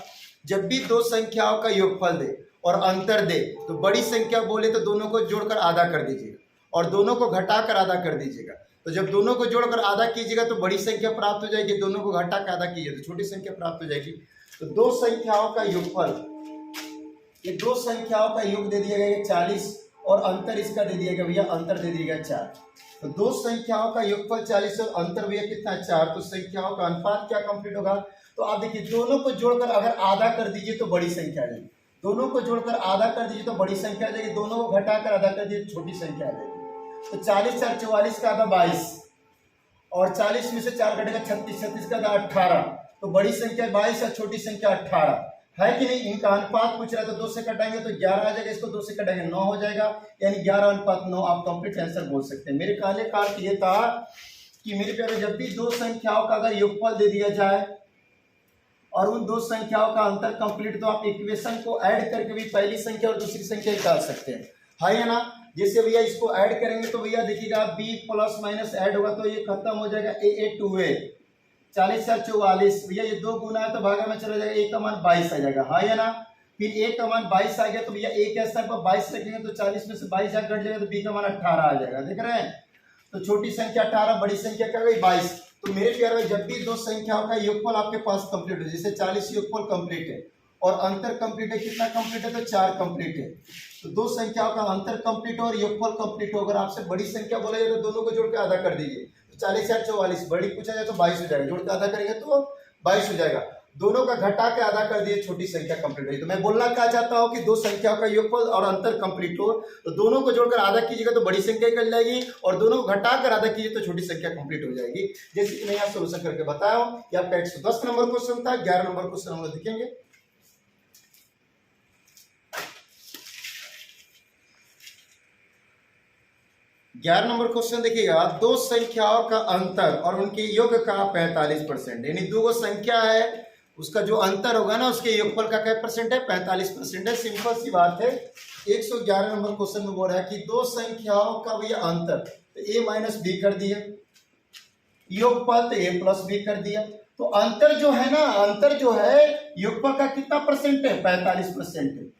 जब भी दो संख्याओं का योगफल दे और अंतर दे तो बड़ी संख्या बोले तो दोनों को जोड़कर आधा कर दीजिएगा और दोनों को घटाकर आधा कर दीजिएगा। तो जब दोनों को जोड़कर आधा कीजिएगा तो बड़ी संख्या प्राप्त हो जाएगी, दोनों को घटाकर आधा कीजिए तो छोटी संख्या प्राप्त हो जाएगी। तो दो संख्याओं का योगफल, ये दो संख्याओं का योग दे दिया गया 40 और अंतर इसका दे दिया गया भैया, अंतर दे दिया गया 4। तो दो संख्याओं का योगफल 40 और अंतर भैया कितना 4, तो संख्याओं का अनुपात क्या कंप्लीट होगा। तो आप देखिए दोनों को जोड़कर अगर आधा कर दीजिए तो बड़ी संख्या आ जाएगी, दोनों को जोड़कर आधा कर दीजिए तो बड़ी संख्या आ जाएगी, दोनों को घटाकर आधा कर दीजिए छोटी संख्या आ जाएगी। तो 40 4 44 का आधा 22 और 40 में से 4 घटेगा 36, 36 का आधा 18, तो बड़ी संख्या 22 और छोटी संख्या 18 है कि नहीं। इनका अनुपात पूछ रहा है तो 2 से कटाएंगे तो 11 आ जाएगा, इसको 2 से कटाएंगे 9 हो जाएगा, यानी 11:9 आप कंप्लीट आंसर बोल सकते हैं। मेरे कहने का अर्थ ये था कि मेरे प्यारे जब भी दो संख्याओं का अगर योगफल दे दिया जाए और उन दो संख्याओं का अंतर कंप्लीट, तो आप इक्वेशन को ऐड करके भी पहली संख्या और दूसरी संख्या निकाल सकते हैं, है या ना। जैसे भैया इसको ऐड करेंगे तो भैया देखिएगा b प्लस माइनस ऐड होगा तो ये खत्म हो जाएगा a 2a 40 4 44 भैया ये 2 गुना है तो भागा में चला जाएगा, a का मान 22 आ जाएगा, है या ना। फिर a का मान 22 आ गया तो भैया a के स्थान पर 22 रखेंगे तो 40 में से 22 घट जाएगा तो b का मान 18 आ जाएगा, देख रहे हैं। तो छोटी संख्या 18, बड़ी संख्या क्या गई 22, तो मेरे प्यारे भाई जब भी दो संख्याओं का योगफल आपके पास कंप्लीट हो, जैसे 40 योगफल कंप्लीट है और अंतर कंप्लीट है, कितना कंप्लीट है तो 4 कंप्लीट है, तो दो संख्याओं का अंतर कंप्लीट हो और योगफल कंप्लीट हो, अगर आपसे बड़ी संख्या बोला जाए तो दोनों को जोड़ के आधा कर दीजिए, तो 40 या 44, बड़ी पूछा जाए तो 22 हो जाएगा, जोड़ के आधा करेंगे तो 22 हो जाएगा, दोनों का घटा के आधा कर दिए, छोटी संख्या कंप्लीट हुई। तो मैं बोलना क्या चाहता हूं कि दो संख्याओं का योगफल और अंतर कंप्लीट हो तो दोनों को जोड़कर आधा कीजिएगा तो बड़ी संख्या निकल जाएगी, और दोनों को घटाकर आधा कीजिए तो छोटी संख्या कंप्लीट हो जाएगी, जैसे कि मैं यहाँ सोल्यूशन करके बताया हूं। कि आपका 110 नंबर क्वेश्चन था, 11 नंबर क्वेश्चन हम लोग देखेंगे। ग्यारह नंबर क्वेश्चन देखिएगा, दो संख्याओं का अंतर और उनके योग का 45%, यानी दो संख्या है उसका जो अंतर होगा ना उसके योगफल का क्या परसेंट है, 45% है। सिंपल सी बात है। 111 नंबर क्वेश्चन में बोल रहा है कि दो संख्याओं का भैया अंतर, तो a माइनस बी कर दिया, योगफल तो a प्लस बी कर दिया, तो अंतर जो है ना, अंतर जो है योगफल का कितना परसेंट है, 45% है।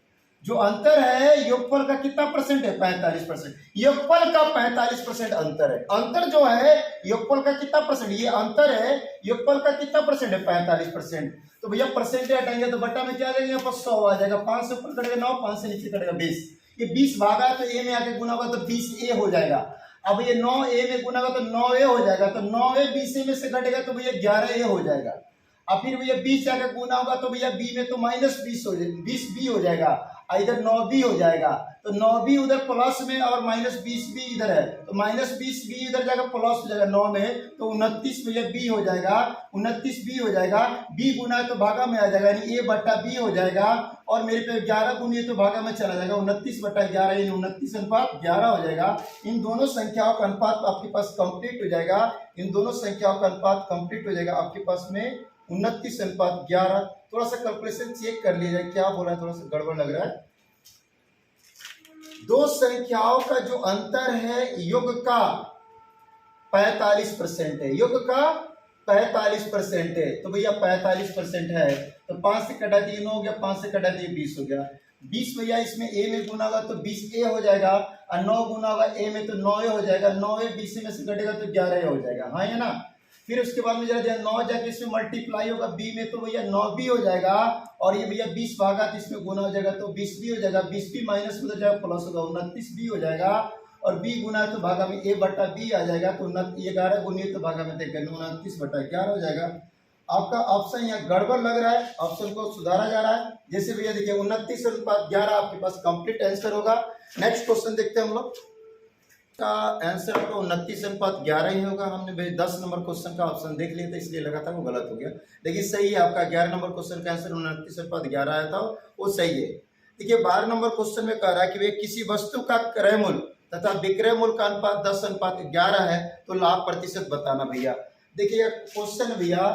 जो अंतर है योगफल का कितना परसेंट है, 45%। योगफल का 45% अंतर है। अंतर जो है योगफल का कितना परसेंट, ये अंतर है, योगफल का कितना परसेंट है, 45%। तो भैया परसेंट हटाएंगे तो बट्टा में क्या आ जाएगा, यहाँ पर 100 आ जाएगा, 5 से ऊपर कटेगा 9, 5 से नीचे कटेगा 20, ये 20 भागा तो ए में आके गुना होगा तो 20a हो जाएगा। अब ये 9a में गुना होगा तो 9a हो जाएगा, तो 9a 20a में से घटेगा तो भैया 11a हो जाएगा। अब फिर भैया 20 जाकर गुना होगा तो भैया b में तो माइनस 20 हो जाएगा, 20b हो जाएगा, इधर 9b हो जाएगा, तो 9b उधर प्लस में और माइनस 20b इधर है, तो माइनस 20b इधर जाकर प्लस हो जाएगा 9 में, तो 29 भैया b हो जाएगा, 29b हो जाएगा, b गुना है तो भागा में आ जाएगा, यानी a बट्टा b हो जाएगा, और मेरे पे 11 गुनी है तो भागा में चला जाएगा, 29 बट्टा 11 यानी 29 अनुपात 11 हो जाएगा। इन दोनों संख्याओं का अनुपात आपके पास कंप्लीट हो जाएगा, इन दोनों संख्याओं का अनुपात कंप्लीट हो जाएगा आपके पास में 29 अनुपात 11। थोड़ा सा कैलकुलेशन चेक कर लीजिए क्या बोला है, थोड़ा सा गड़बड़ लग रहा है। दो संख्याओं का जो अंतर है योग का 45% है, योग का 45% है, तो भैया 45% है, तो 5 से कटा दिए 9 हो गया, 5 से कटा दिए 20 हो गया, 20 भैया इसमें a में गुना होगा तो 20a हो जाएगा, और 9 गुना होगा a में तो 9a हो जाएगा, 9a 20 में से घटेगा तो 11a हो जाएगा, हाँ या ना। फिर उसके बाद में जरा 9 जाके इसमें मल्टीप्लाई होगा b में, तो भैया 9b हो जाएगा, और ये भैया 20 भागा तो इसमें गुना हो जाएगा तो 20b हो जाएगा, 20b माइनस में हो जाएगा प्लस होगा, 29b हो जाएगा, और b गुना है तो भागा में a बट्टा b आ जाएगा, तो 11 गुनी तो भागा में देखेंगे 29 बट्टा 11 हो जाएगा। आपका ऑप्शन यहाँ गड़बड़ लग रहा है, ऑप्शन को सुधारा जा रहा है। जैसे भैया देखिए 29 अनुपात 11 आपके पास कंप्लीट आंसर होगा। नेक्स्ट क्वेश्चन देखते हैं हम लोग, का आंसर तो 29 अनुपात 11 ही होगा। हमने भाई 10 नंबर क्वेश्चन का ऑप्शन देख लिया था इसलिए लगा था वो गलत हो गया, लेकिन सही है आपका 11 नंबर क्वेश्चन का आंसर 29 अनुपात 11 आया था, वो सही है। देखिए 12 नंबर क्वेश्चन में कह रहा है कि भाई किसी वस्तु का क्रय मूल्य तथा विक्रय मूल्य का अनुपात 10 अनुपात 11 है तो लाभ प्रतिशत बताना। भैया देखिए क्वेश्चन भैया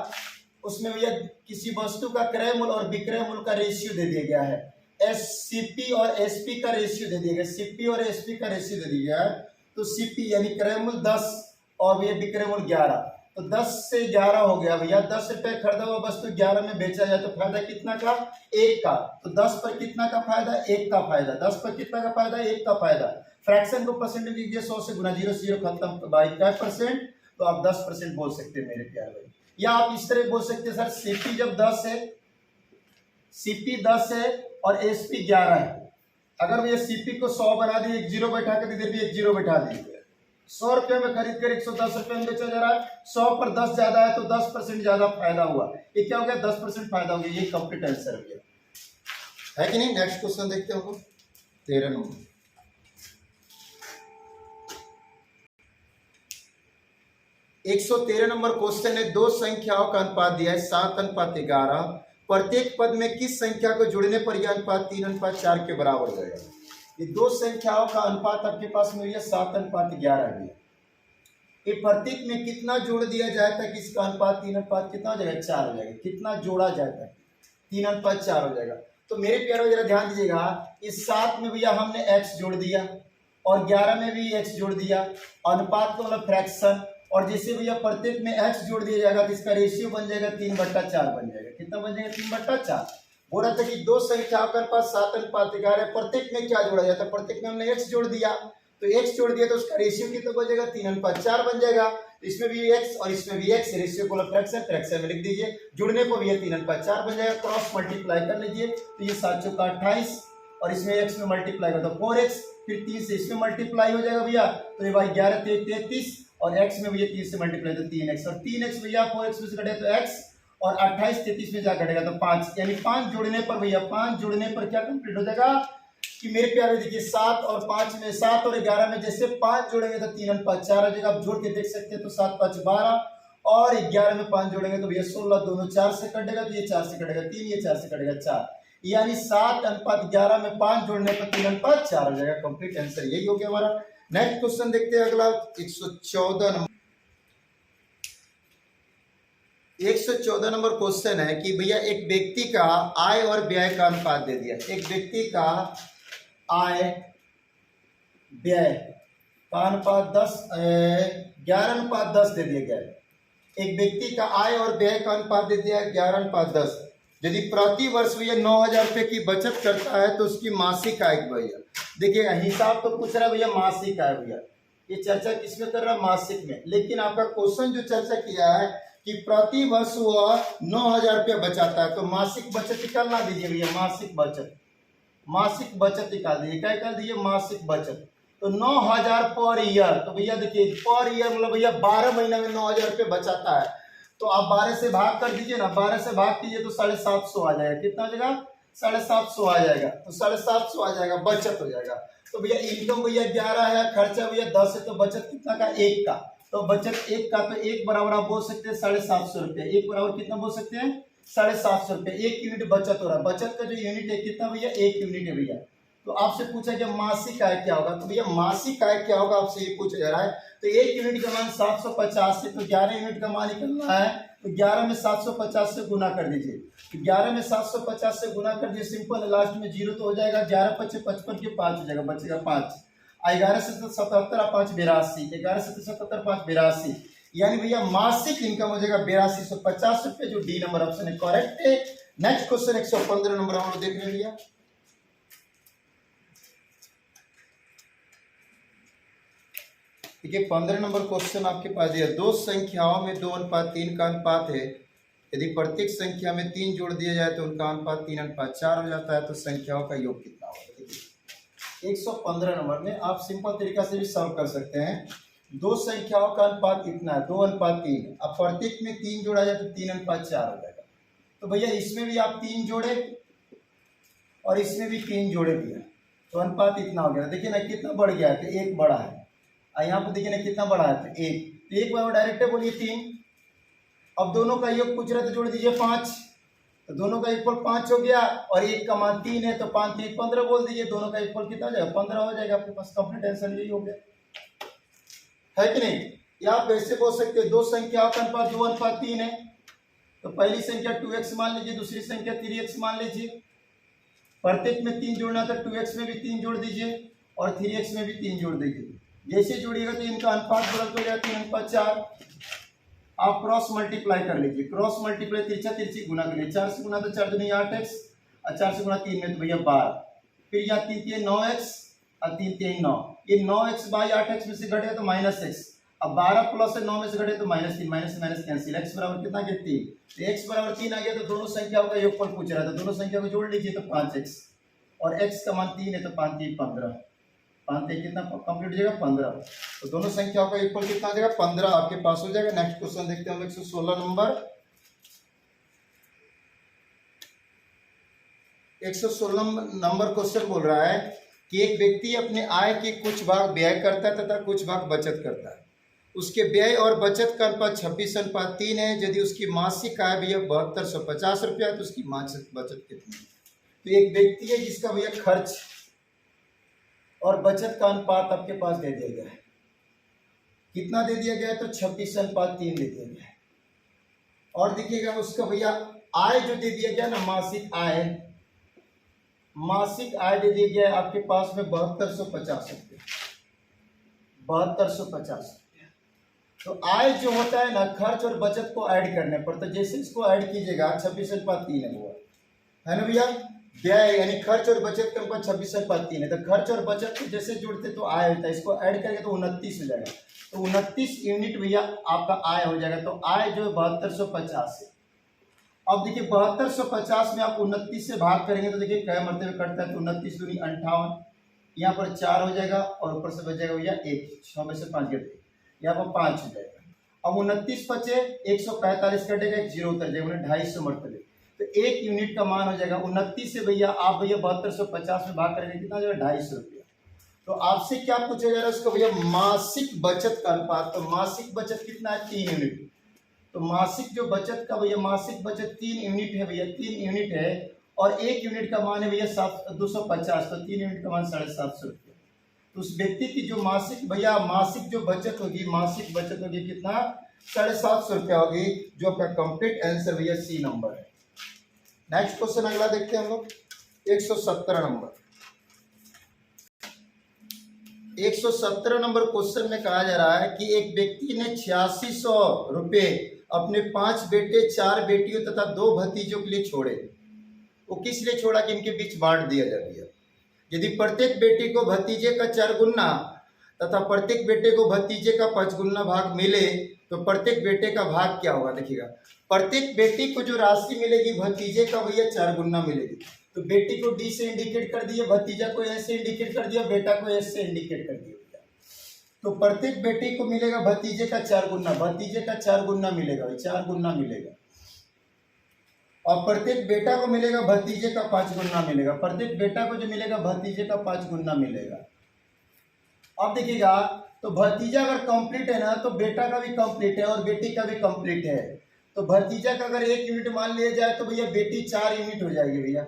उसमें भैया किसी वस्तु का क्रय मूल्य और विक्रय मूल्य का रेशियो दे दिया गया है, सीपी और एसपी का रेशियो दे दिया गया, सीपी और एसपी का रेशियो दे दिया गया है। तो सीपी यानी क्रय मूल्य 10 और भैया विक्रय मूल्य 11, तो 10 से 11 हो गया भैया। 10 रुपए खरीदा हुआ वस्तु 11 में बेचा जाए तो फायदा कितना का, 1 का, तो 10 पर कितना का फायदा, 1 का फायदा, 10 पर कितना का फायदा, 1 का फायदा। फ्रैक्शन को परसेंटेज दीजिए, 100 से गुना, 0 से 0 खत्म, 22%, तो आप 10% बोल सकते हैं मेरे प्यारे भाई। या आप इस तरह बोल सकते हैं सर सीपी जब 10 है, सीपी 10 है और एसपी 11 है, अगर भैया सीपी को 100 बना दिए, एक जीरो बैठा कर इधर भी एक जीरो बैठा दिए, 100 रुपए में खरीद कर 110 रुपए में बेचा जा रहा है, 100 पर 10 ज्यादा है तो 10% ज्यादा फायदा हुआ, ये क्या हो गया 10% फायदा हो गया, ये कंप्लीट आंसर हो गया है कि नहीं। नेक्स्ट क्वेश्चन देखते हो 13 नंबर, 113 नंबर क्वेश्चन है, दो संख्याओं का अनुपात दिया है 7 अनुपात 11, प्रत्येक पद में किस संख्या को जोड़ने पर यह अनुपात 3 अनुपात 4 के बराबर हो जाएगा। ये दो संख्याओं का अनुपात आपके पास में यह 7 अनुपात 11 है। ये प्रत्येक में कितना जोड़ दिया जाए ताकि इसका अनुपात 3 अनुपात कितना हो जाएगा, 4 हो जाएगा। कितना जोड़ा जाता है, 3 अनुपात 4 हो जाएगा। तो मेरे प्यारे जरा ध्यान दीजिएगा, इस 7 में भैया हमने x जोड़ दिया और 11 में भी x जोड़ दिया, अनुपात का मतलब फ्रैक्शन, और जैसे भैया प्रत्येक में x जोड़ दिया जाएगा तो इसका रेशियो बन जाएगा 3/4 बन जाएगा। कितना बन जाएगा, 3/4। बोल रहा था कि दो संख्याओं का अनुपात 7 अनुपात 11 है, प्रत्येक में क्या जोड़ा जाता है, प्रत्येक में हमने x जोड़ दिया तो x जोड़ दिया तो उसका रेशियो कितना बन जाएगा, 3:4 बन जाएगा। तो इसमें भी x और इसमें भी x, रेशियो को फ्रैक्शन में लिख दीजिए, जुड़ने पर भी ये 3:4 बन जाएगा। क्रॉस मल्टीप्लाई कर लीजिए तो ये 7 चौका 28 और इसमें x में मल्टीप्लाई कर तो 4x, फिर 3 से इसमें मल्टीप्लाई हो जाएगा भैया, तो ये भाई 11 33 और x में भैया 3 से मल्टीप्लाई तो 3x और 3x भैया 4x में से कटेगा तो x और 28 33 में जा कटेगा तो 5, यानी 5 जोड़ने पर भैया 5 जोड़ने पर क्या कंप्लीट हो जाएगा कि मेरे प्यारे देखिए 7 और 5 में 7 और 11 में जैसे 5 जोड़ेंगे तो 3:4 हो जाएगा। आप जोड़ के देख सकते हैं तो 7 5 12 और 11 में 5 जोड़ेंगे तो भैया 16, दोनों 4 से कटेगा तो ये 4 से कटेगा 3, ये 4 से कटेगा 4, यानी 7:11 में 5 जोड़ने पर 3:4 हो जाएगा। कंप्लीट आंसर यही हो गया हमारा। नेक्स्ट क्वेश्चन देखते हैं अगला 114 नंबर। 114 नंबर क्वेश्चन है कि भैया एक व्यक्ति का आय और व्यय का अनुपात दे दिया। एक व्यक्ति का आय व्यय का अनुपात 11:10 दे दिया गया है। एक व्यक्ति का आय और व्यय का अनुपात दे दिया 11:10। यदि प्रति वर्ष भैया 9,000 रुपये की बचत करता है तो उसकी मासिक आय भैया देखिए, हिसाब तो पूछ रहा है भैया मासिक आय भैया, ये चर्चा किसमें कर रहा है, मासिक में। लेकिन आपका क्वेश्चन जो चर्चा किया है कि प्रति वर्ष वह 9,000 रुपया बचाता है तो मासिक बचत निकालना दीजिए भैया, मासिक बचत निकाल दीजिए। क्या निकाल दीजिए, मासिक बचत। तो 9,000 पर ईयर, तो भैया देखिए पर ईयर मतलब भैया 12 महीने में 9,000 रुपये बचाता है, तो आप 12 से भाग कर दीजिए ना, 12 से भाग कीजिए तो 750 आ जाएगा। कितना आ जाएगा, 750 आ जाएगा। तो 750 आ जाएगा, बचत हो जाएगा। तो भैया इनकम भैया 11 है, खर्चा भैया 10 है, तो बचत कितना का, 1 का। तो बचत 1 का, तो 1 बराबर आप बोल सकते हैं 750 रुपये। 1 बराबर कितना बोल सकते हैं, 750 रुपये। 1 यूनिट बचत हो रहा है। बचत का जो यूनिट है कितना भैया, 1 यूनिट है भैया। तो आपसे पूछा कि मासिक आय क्या होगा, तो भैया मासिक आय क्या होगा आपसे ये पूछा जा रहा है। तो 1 यूनिट का मान 750 है, तो 11 यूनिट का मान निकलना है, तो 11 में 750 से गुना कर दीजिए। तो 11 में 750 से गुना कर दीजिए, सिंपल, लास्ट में 0 तो हो जाएगा। 11 × 5 = 55 के 5 हो जाएगा, बचेगा 5। 11 से 77 और 5 82, 11 से 77 5 82, यानी भैया मासिक इनकम हो जाएगा 8250 रुपये, जो डी नंबर ऑप्शन है करेक्ट है। नेक्स्ट क्वेश्चन 115 नंबर हम लोग देख रहे हैं भैया। देखिए 15 नंबर क्वेश्चन आपके पास दिया, दो संख्याओं में 2:3 का अनुपात है। यदि प्रत्येक संख्या में 3 जोड़ दिया जाए तो उनका अनुपात 3:4 हो जाता है, तो संख्याओं का योग कितना होगा। 115 नंबर में आप सिंपल तरीका से भी सॉल्व कर सकते हैं। दो संख्याओं का अनुपात कितना है, 2:3। अब प्रत्येक में 3 जोड़ा जाए तो 3:4 हो जाएगा। तो भैया इसमें भी आप 3 जोड़े और इसमें भी 3 जोड़े दिया, तो अनुपात इतना हो गया। देखिए ना कितना बढ़ गया है, तो 1 बड़ा है। यहाँ पर देखिए ना कितना बड़ा है, तो 1 बराबर डायरेक्ट बोलिए 3। अब दोनों का योग पूछ रहे तो जोड़ दीजिए 5, तो दोनों का इक्वल 5 हो गया, और 1 का मान 3 है, तो 5 3 15 बोल दीजिए। दोनों का इक्वल कितना हो जाएगा, 15 हो जाएगा। आपके पास कंप्लीट आंसर यही हो गया, है कि नहीं। या आप ऐसे बोल सकते हो, दो संख्याओं का अनुपात 2:3 है, तो पहली संख्या 2x मान लीजिए, दूसरी संख्या 3x मान लीजिए। प्रत्येक में 3 जोड़ना था, 2x में भी 3 जोड़ दीजिए और 3x में भी 3 जोड़ दीजिए। जैसे जोड़िएगा तो इनका अनुपात बदल हो जाएगा 3:4। आप क्रॉस मल्टीप्लाई कर लीजिए, क्रॉस मल्टीप्लाई तिरछा तिरछी गुना कर लीजिए। 4 से गुना तो 4 दूनी 8x और 4 से गुना 3 में तो भैया 12, फिर यहाँ 3 3 9x और 3 3 9, ये 9x/8x में से घटे तो -x। अब 12 प्लस 9 में से घटे तो -3, माइनस से माइनस कैंसिल। x बराबर कितना गया 3, तो x बराबर 3 आ गया। तो दोनों संख्याओं का योगफल पूछ रहा था, दोनों संख्या को जोड़ लीजिए तो 5x, और x का मान 3 है तो 5 3 15, 5 3 कितना कंप्लीट हो जाएगा 15। तो दोनों संख्याओं का योगफल कितना आ जाएगा 15 आपके पास हो जाएगा। नेक्स्ट क्वेश्चन देखते हैं हम 116 नंबर। 116 नंबर क्वेश्चन बोल रहा है कि एक व्यक्ति अपने आय के कुछ भाग व्यय करता है तथा कुछ भाग बचत करता है। उसके व्यय और बचत का अनुपात 26:3 है। यदि उसकी मासिक आय भैया 7250 रुपया है तो उसकी मासिक बचत कितनी है। तो एक व्यक्ति है जिसका भैया खर्च और बचत का अनुपात आपके पास दे दिया गया है। कितना दे दिया गया है, तो 26:3 दे दिया गया है। और देखिएगा उसका भैया आय जो दे दिया गया ना, मासिक आय दे दिया गया है आपके पास में 7250 रुपये, 7250। तो आय जो होता है ना, खर्च और बचत को ऐड करने पर, तो जैसे इसको ऐड कीजिएगा 26:3 है वो, है ना भैया। व्यय यानी खर्च और बचत का अनुपात 26:3 है। तो खर्च और बचत को जैसे जोड़ते तो आय होता है, इसको ऐड करके तो 29 हो जाएगा। तो 29 यूनिट भैया आपका आय हो जाएगा। तो आय जो 7250 है। अब देखिए 7250 में आप 29 से भाग करेंगे तो देखिए कै मरतबे कटता है, तो 29 दूनी 58, यहाँ पर 4 हो जाएगा और ऊपर से बच जाएगा भैया 1, 6 में से 5 गिरते यहाँ पर 5 हो जाएगा। अब 29 बचे, 145 कटेगा, एक जीरो उतर जाएगा, 250 मरतबे, तो 1 यूनिट का मान हो जाएगा 29 से भैया आप भैया 7250 में भाग करेंगे कितना हो जाएगा 250 रुपया। तो आपसे क्या पूछा जा रहा है उसको भैया मासिक बचत का अनुपात। तो मासिक बचत कितना है 3 यूनिट। तो मासिक जो बचत का भैया मासिक बचत 3 यूनिट है भैया, 3 यूनिट है और 1 यूनिट का मान है भैया 250, तो 3 यूनिट का मान 750 रुपया। तो उस व्यक्ति की जो मासिक भैया मासिक जो बचत होगी, मासिक बचत होगी कितना 750 रुपया होगी, जो आपका कंप्लीट आंसर भैया सी नंबर है। नेक्स्ट क्वेश्चन अगला देखते हैं हम लोग 117 नंबर। 117 नंबर क्वेश्चन में कहा जा रहा है कि एक व्यक्ति ने 8600 रुपये अपने 5 बेटे 4 बेटियों तथा 2 भतीजों के लिए छोड़े। वो किस लिए छोड़ा कि इनके बीच बांट दिया जाए। यदि प्रत्येक बेटी को भतीजे का 4 गुना तथा प्रत्येक बेटे को भतीजे का 5 गुना भाग मिले तो प्रत्येक बेटे का भाग क्या होगा। देखिएगा प्रत्येक बेटी को जो राशि मिलेगी भतीजे का भैया 4 गुना मिलेगी। तो बेटी को डी से इंडिकेट कर दिया, भतीजा को एस से इंडिकेट कर दिया, बेटा को एस से इंडिकेट कर दिया। तो प्रत्येक बेटी को मिलेगा भतीजे का 4 गुना, भतीजे का 4 गुना मिलेगा, 4 गुना मिलेगा। और प्रत्येक बेटा को मिलेगा भतीजे का 5 गुना मिलेगा, प्रत्येक बेटा को जो मिलेगा भतीजे का 5 गुना मिलेगा। अब देखिएगा तो भतीजा अगर कंप्लीट है ना तो बेटा का भी कंप्लीट है और बेटी का भी कंप्लीट है। तो भतीजा का अगर 1 यूनिट मान लिया जाए तो भैया बेटी 4 यूनिट हो जाएगी भैया।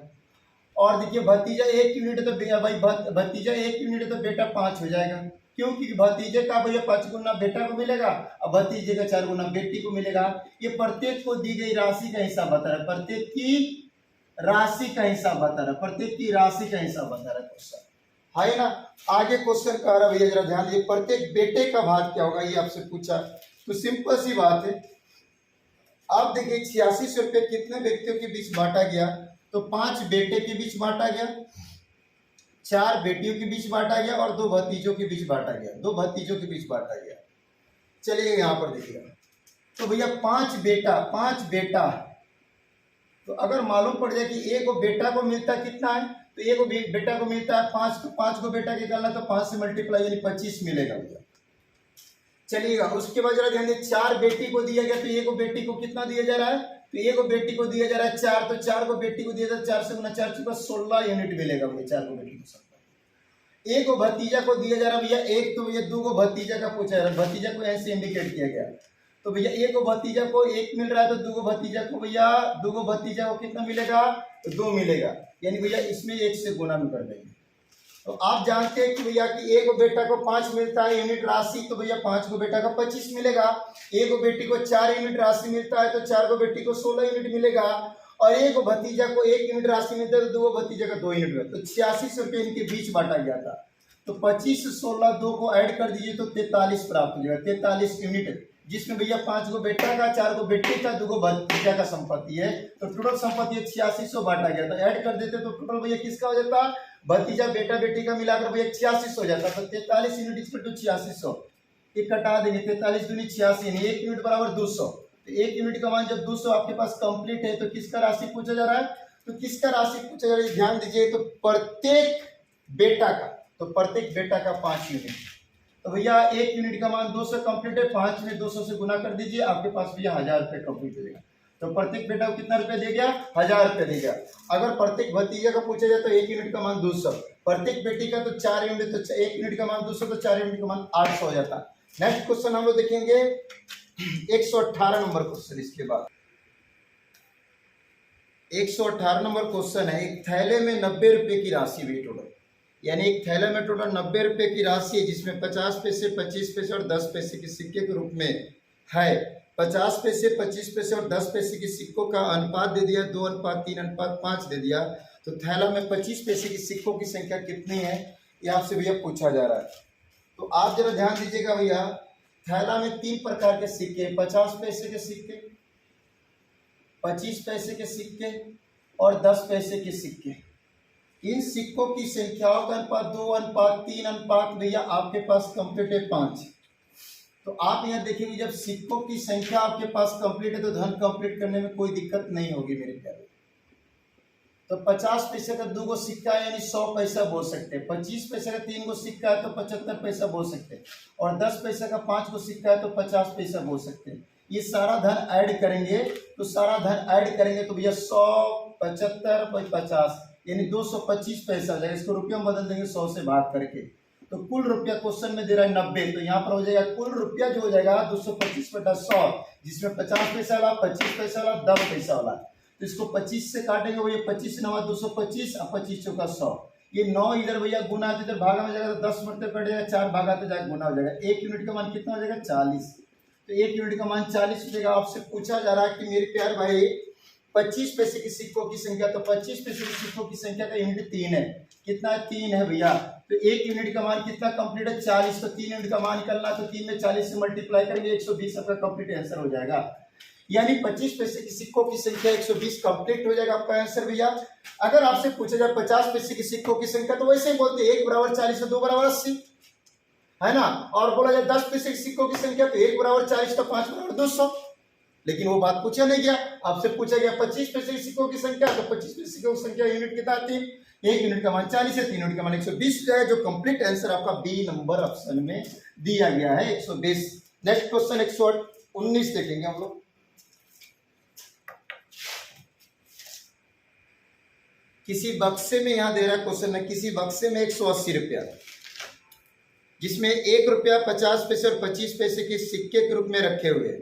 और देखिए भतीजा 1 यूनिट है तो भाई भतीजा 1 यूनिट है तो बेटा 5 हो जाएगा, क्योंकि भतीजे का भैया 5 गुना बेटा को मिलेगा और भतीजे का 4 गुना बेटी को मिलेगा। ये प्रत्येक को दी गई राशि का हिसाब बता रहा है, प्रत्येक की राशि का हिसाब बता रहा है, प्रत्येक की राशि का हिसाब बता रहा है क्वेश्चन है ना। आगे क्वेश्चन कह रहा है भैया जरा ध्यान दीजिए, प्रत्येक बेटे का भाग क्या होगा ये आपसे पूछा। तो सिंपल सी बात है, आप देखिए 8600 रुपये कितने व्यक्तियों के बीच बांटा गया। तो 5 बेटे के बीच बांटा गया, 4 बेटियों के बीच बांटा गया और 2 भतीजों के बीच बांटा गया, 2 भतीजों के बीच बांटा गया। चलिए यहाँ पर देखिएगा तो भैया 5 बेटा, तो अगर मालूम पड़ जाए कि एक बेटा को मिलता कितना है, तो एक बेटा को मिलता है 5, तो 5 को बेटा निकालना तो 5 से मल्टीप्लाई यानी 25 मिलेगा भैया। चलिएगा उसके बाद जरा ध्यान दीजिए 4 बेटी को दिया गया, तो एक बेटी को कितना दिया जा रहा है, तो एक बेटी को दिया जा रहा है 4, तो 4 को बेटी को दिया जाता है 4 से गुना 4 से 16 यूनिट मिलेगा भैया 4 को बेटी को सकता। एक भतीजा को दिया जा रहा है भैया 1, तो भैया 2 को भतीजा का पूछा जा रहा है, भतीजा को ऐसे इंडिकेट किया गया। तो भैया एक भतीजा को 1 मिल रहा है तो 2 भतीजा को भैया 2 भतीजा को कितना मिलेगा, तो 2 मिलेगा, यानी भैया इसमें 1 से गुना में कर देंगे। तो आप जानते हैं कि भैया कि एक बेटा को 5 मिलता है यूनिट राशि, तो भैया 5 को बेटा का 25 मिलेगा। एक बेटी को 4 यूनिट राशि मिलता है तो 4 को बेटी को 16 यूनिट मिलेगा। और एक भतीजा को 1 यूनिट राशि मिलता है तो 2 भतीजा का 2 यूनिट। तो 8600 रुपये इनके बीच बांटा गया था। तो 25, 16, 2 को ऐड कर दीजिए तो 43 प्राप्त हो जाएगा, 43 यूनिट, जिसमें भैया 5 को बेटा का, 4 को बेटी का, 2 को भतीजा का संपत्ति है। तो टोटल संपत्ति 8600 बांटा गया था। ऐड कर देते तो टोटल भैया किसका हो जाता, भतीजा बेटा बेटी का मिलाकर भैया 8600 हो जाता। तो 43 यूनिट इक्वल टू 8600, एक कटा देंगे 43 दूनी 86 यानी 1 यूनिट बराबर 200। तो 1 यूनिट का मान जब 200 आपके पास कंप्लीट है तो किसका राशि पूछा जा रहा है, तो किसका राशि पूछा जा रहा है ध्यान दीजिए। तो प्रत्येक बेटा का, तो प्रत्येक बेटा का 5 यूनिट। तो भैया 1 यूनिट का मान 200 कंप्लीट है, 5 में 200 से गुना कर दीजिए, आपके पास भैया 1000 रुपये कंप्लीट हो जाएगा। तो प्रत्येक बेटा को कितना रुपया दे गया, 1000 रुपये दे गया। अगर प्रत्येक भतीजा का पूछा जाए तो 1 यूनिट का मान 200, प्रत्येक बेटी का तो 4 यूनिट, तो 1 यूनिट का मान 200 तो 4 यूनिट का मान 800 हो जाता। नेक्स्ट क्वेश्चन हम लोग देखेंगे 118 नंबर क्वेश्चन। इसके बाद 118 नंबर क्वेश्चन है, एक थैले में 90 रुपये की राशि हुई टोटल, यानी एक थैले में टोटल 90 रुपये की राशि है, जिसमें 50 पैसे, 25 पैसे और 10 पैसे के सिक्के के रूप में है। 50 पैसे, 25 पैसे और 10 पैसे के सिक्कों का अनुपात दे दिया 2:3:5 दे दिया। तो थैला में 25 पैसे के सिक्कों की संख्या कितनी है ये आपसे भैया पूछा जा रहा है। तो आप जरा ध्यान दीजिएगा भैया, थैला में 3 प्रकार के सिक्के, 50 पैसे के सिक्के, 25 पैसे के सिक्के और 10 पैसे के सिक्के। इन सिक्कों की संख्याओं का अनुपात 2 अनुपात 3 अनुपात भैया आपके पास कंप्लीट है 5। तो आप यहाँ देखेंगे जब सिक्कों की संख्या आपके पास कंप्लीट है तो धन कंप्लीट करने में कोई दिक्कत नहीं होगी मेरे प्यारे। तो 50 पैसे का 2 गो सिक्का है यानी 100 पैसा बोल सकते हैं। 25 पैसे का 3 गो सिक्का है तो 75 पैसा बोल सकते हैं। और 10 पैसे का 5 गो सिक्का है तो 50 पैसा बोल सकते हैं। ये सारा धन ऐड करेंगे तो भैया 100 75 50 यानी 225 पैसा हो जाएगा। इसको रुपये में बदल देंगे 100 से भाग करके। तो कुल रुपया क्वेश्चन में दे रहा है 90, तो यहाँ पर हो जाएगा कुल रुपया जो हो जाएगा 225/100, जिसमें 50 पैसा वाला, 25 पैसा वाला, 10 पैसा वाला। तो इसको 25 से काटेंगे भैया, 25 9 225 और 25 चौका 100। ये 9 इधर भैया गुना आते इधर भागा में जाएगा तो 10 मरते कट जाएगा, 4 भागा तो जाएगा गुना हो जाएगा। 1 यूनिट का मान कितना हो जाएगा 40। तो 1 यूनिट का मान 40 हो जाएगा। आपसे पूछा जा रहा है कि मेरे प्यार भाई 25 पैसे की सिक्कों की संख्या, तो 25 पैसे की सिक्कों की संख्या का यूनिट 3 है। कितना है 3 है भैया। तो 1 यूनिट का मान कितना कंप्लीट है 40। तो 3 यूनिट का मान निकलना, तो 3 में 40 से मल्टीप्लाई करेंगे 120 आपका कंप्लीट आंसर हो जाएगा। यानी 25 पैसे की सिक्कों की संख्या 120 कंप्लीट हो जाएगा आपका आंसर भैया। अगर आपसे पूछा जाए 50 पैसे की सिक्कों की संख्या तो वैसे ही बोलते 1 बराबर 40 और 2 बराबर 80 है ना। और बोला जाए 10 पैसे की सिक्कों की संख्या तो 1 बराबर 40 तो 5 बराबर 200। लेकिन वो बात पूछा नहीं गया। आपसे पूछा गया 25 पैसे की सिक्कों की संख्या, तो 25 पैसे सिक्कों की संख्या यूनिट कितना आती है 1 यूनिट का मान 40 है, 3 यूनिट का मान 120 है, जो कंप्लीट आंसर आपका बी नंबर ऑप्शन में दिया गया है 120। नेक्स्ट क्वेश्चन 119 देखेंगे हम लोग। किसी बक्से में यहाँ दे रहा है क्वेश्चन में, किसी बक्से में 180 रुपया, जिसमें 1 रुपया 50 पैसे और 25 पैसे के सिक्के के रूप में रखे हुए हैं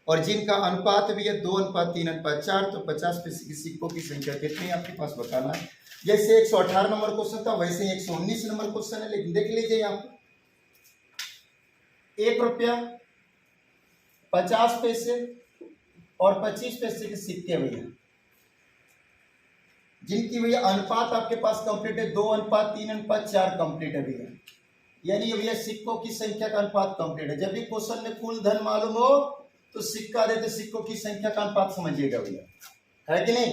और जिनका अनुपात भी है 2 अनुपात 3 अनुपात 4। तो 50 पैसे की सिक्कों की संख्या कितनी आपके पास बताना है। जैसे 118 नंबर क्वेश्चन था वैसे ही 119 नंबर क्वेश्चन है। लेकिन देख लीजिए यहाँ 1 रुपया 50 पैसे और 25 पैसे के सिक्के भैया, जिनकी भैया अनुपात आपके पास कंप्लीट है 2 अनुपात 3 अनुपात 4 कंप्लीट है भैया। यानी भैया सिक्कों की संख्या का अनुपात कंप्लीट है। जब भी क्वेश्चन में कुल धन मालूम हो तो सिक्का देते सिक्कों की संख्या का अनुपात समझिएगा भैया, है कि नहीं।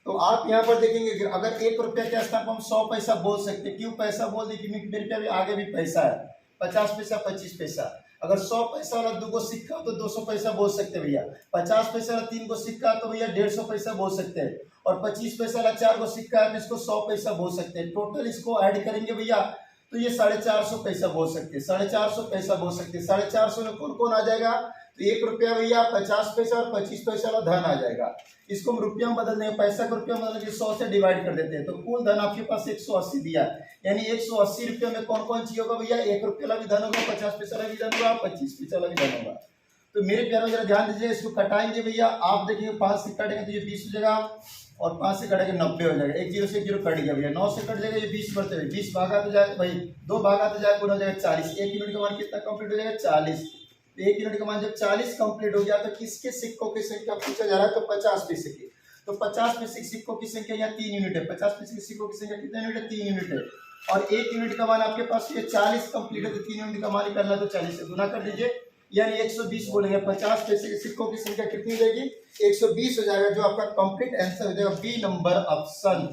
तो आप यहाँ पर देखेंगे अगर 1 रुपया के स्थान पर हम 100 पैसा बोल सकते हैं। क्यों पैसा बोल दे कि मेरे पे भी आगे भी पैसा है 50 पैसा 25 पैसा। अगर 100 पैसा वाला 2 गो सिक्का तो 200 पैसा बोल सकते हैं भैया। 50 पैसा वाला 3 गो सिक्का तो भैया 150 पैसा बोल सकते हैं। और 25 पैसा वाला 4 गो सिक्का है तो इसको 100 पैसा बोल सकते हैं। टोटल इसको ऐड करेंगे भैया तो ये 450 पैसा बोल सकते हैं, 450 पैसा बोल सकते हैं। 450 में कौन कौन आ जाएगा, तो 1 रुपया भैया 50 पैसा और 25 पैसा वाला धन आ जाएगा। इसको हम रुपया में बदल देंगे, पैसा को रुपया में बदल के 100 से डिवाइड कर देते हैं। तो कुल धन आपके पास 180 दिया, यानी 180 रुपये में कौन कौन चीज होगा भैया, 1 रुपये वाला भी धन होगा, 50 पैसा वाला भी धन होगा, 25 पैसा वाला भी धन होगा। तो मेरे प्यारों जरा ध्यान दीजिए, इसको कटाएंगे भैया। आप देखिए 5 से काटेंगे तो ये 20 हो जाएगा और 5 से कटेंगे 90 हो जाएगा। 1 0 से 1 0 कट गया भैया, 9 से कट जाएगा, ये 20 बढ़ते हुए 20 भागा तो जाएगा भाई, 2 भागा तो जाएगा गुना हो जाएगा 40। 1 यूनिट का मान कितना कंप्लीट हो जाएगा 40। 1 यूनिट का मान जब 40 कंप्लीट हो गया तो किसके सिक्कों की संख्या पूछा जा रहा है, तो 50 पैसे की। तो 50 पैसे के सिक्कों की संख्या यहाँ 3 यूनिट है। 50 पैसे के सिक्कों की संख्या कितना यूनिट है, 3 यूनिट है। और 1 यूनिट का मान आपके पास ये 40 कंप्लीट है, तो 3 यूनिट का मान निकालना तो 40 से गुना कर दीजिए, यानी 120 बोलेंगे। 50 पैसे के सिक्कों की संख्या कितनी हो जाएगी 120 हो जाएगा, जो आपका कंप्लीट आंसर हो जाएगा बी नंबर ऑप्शन।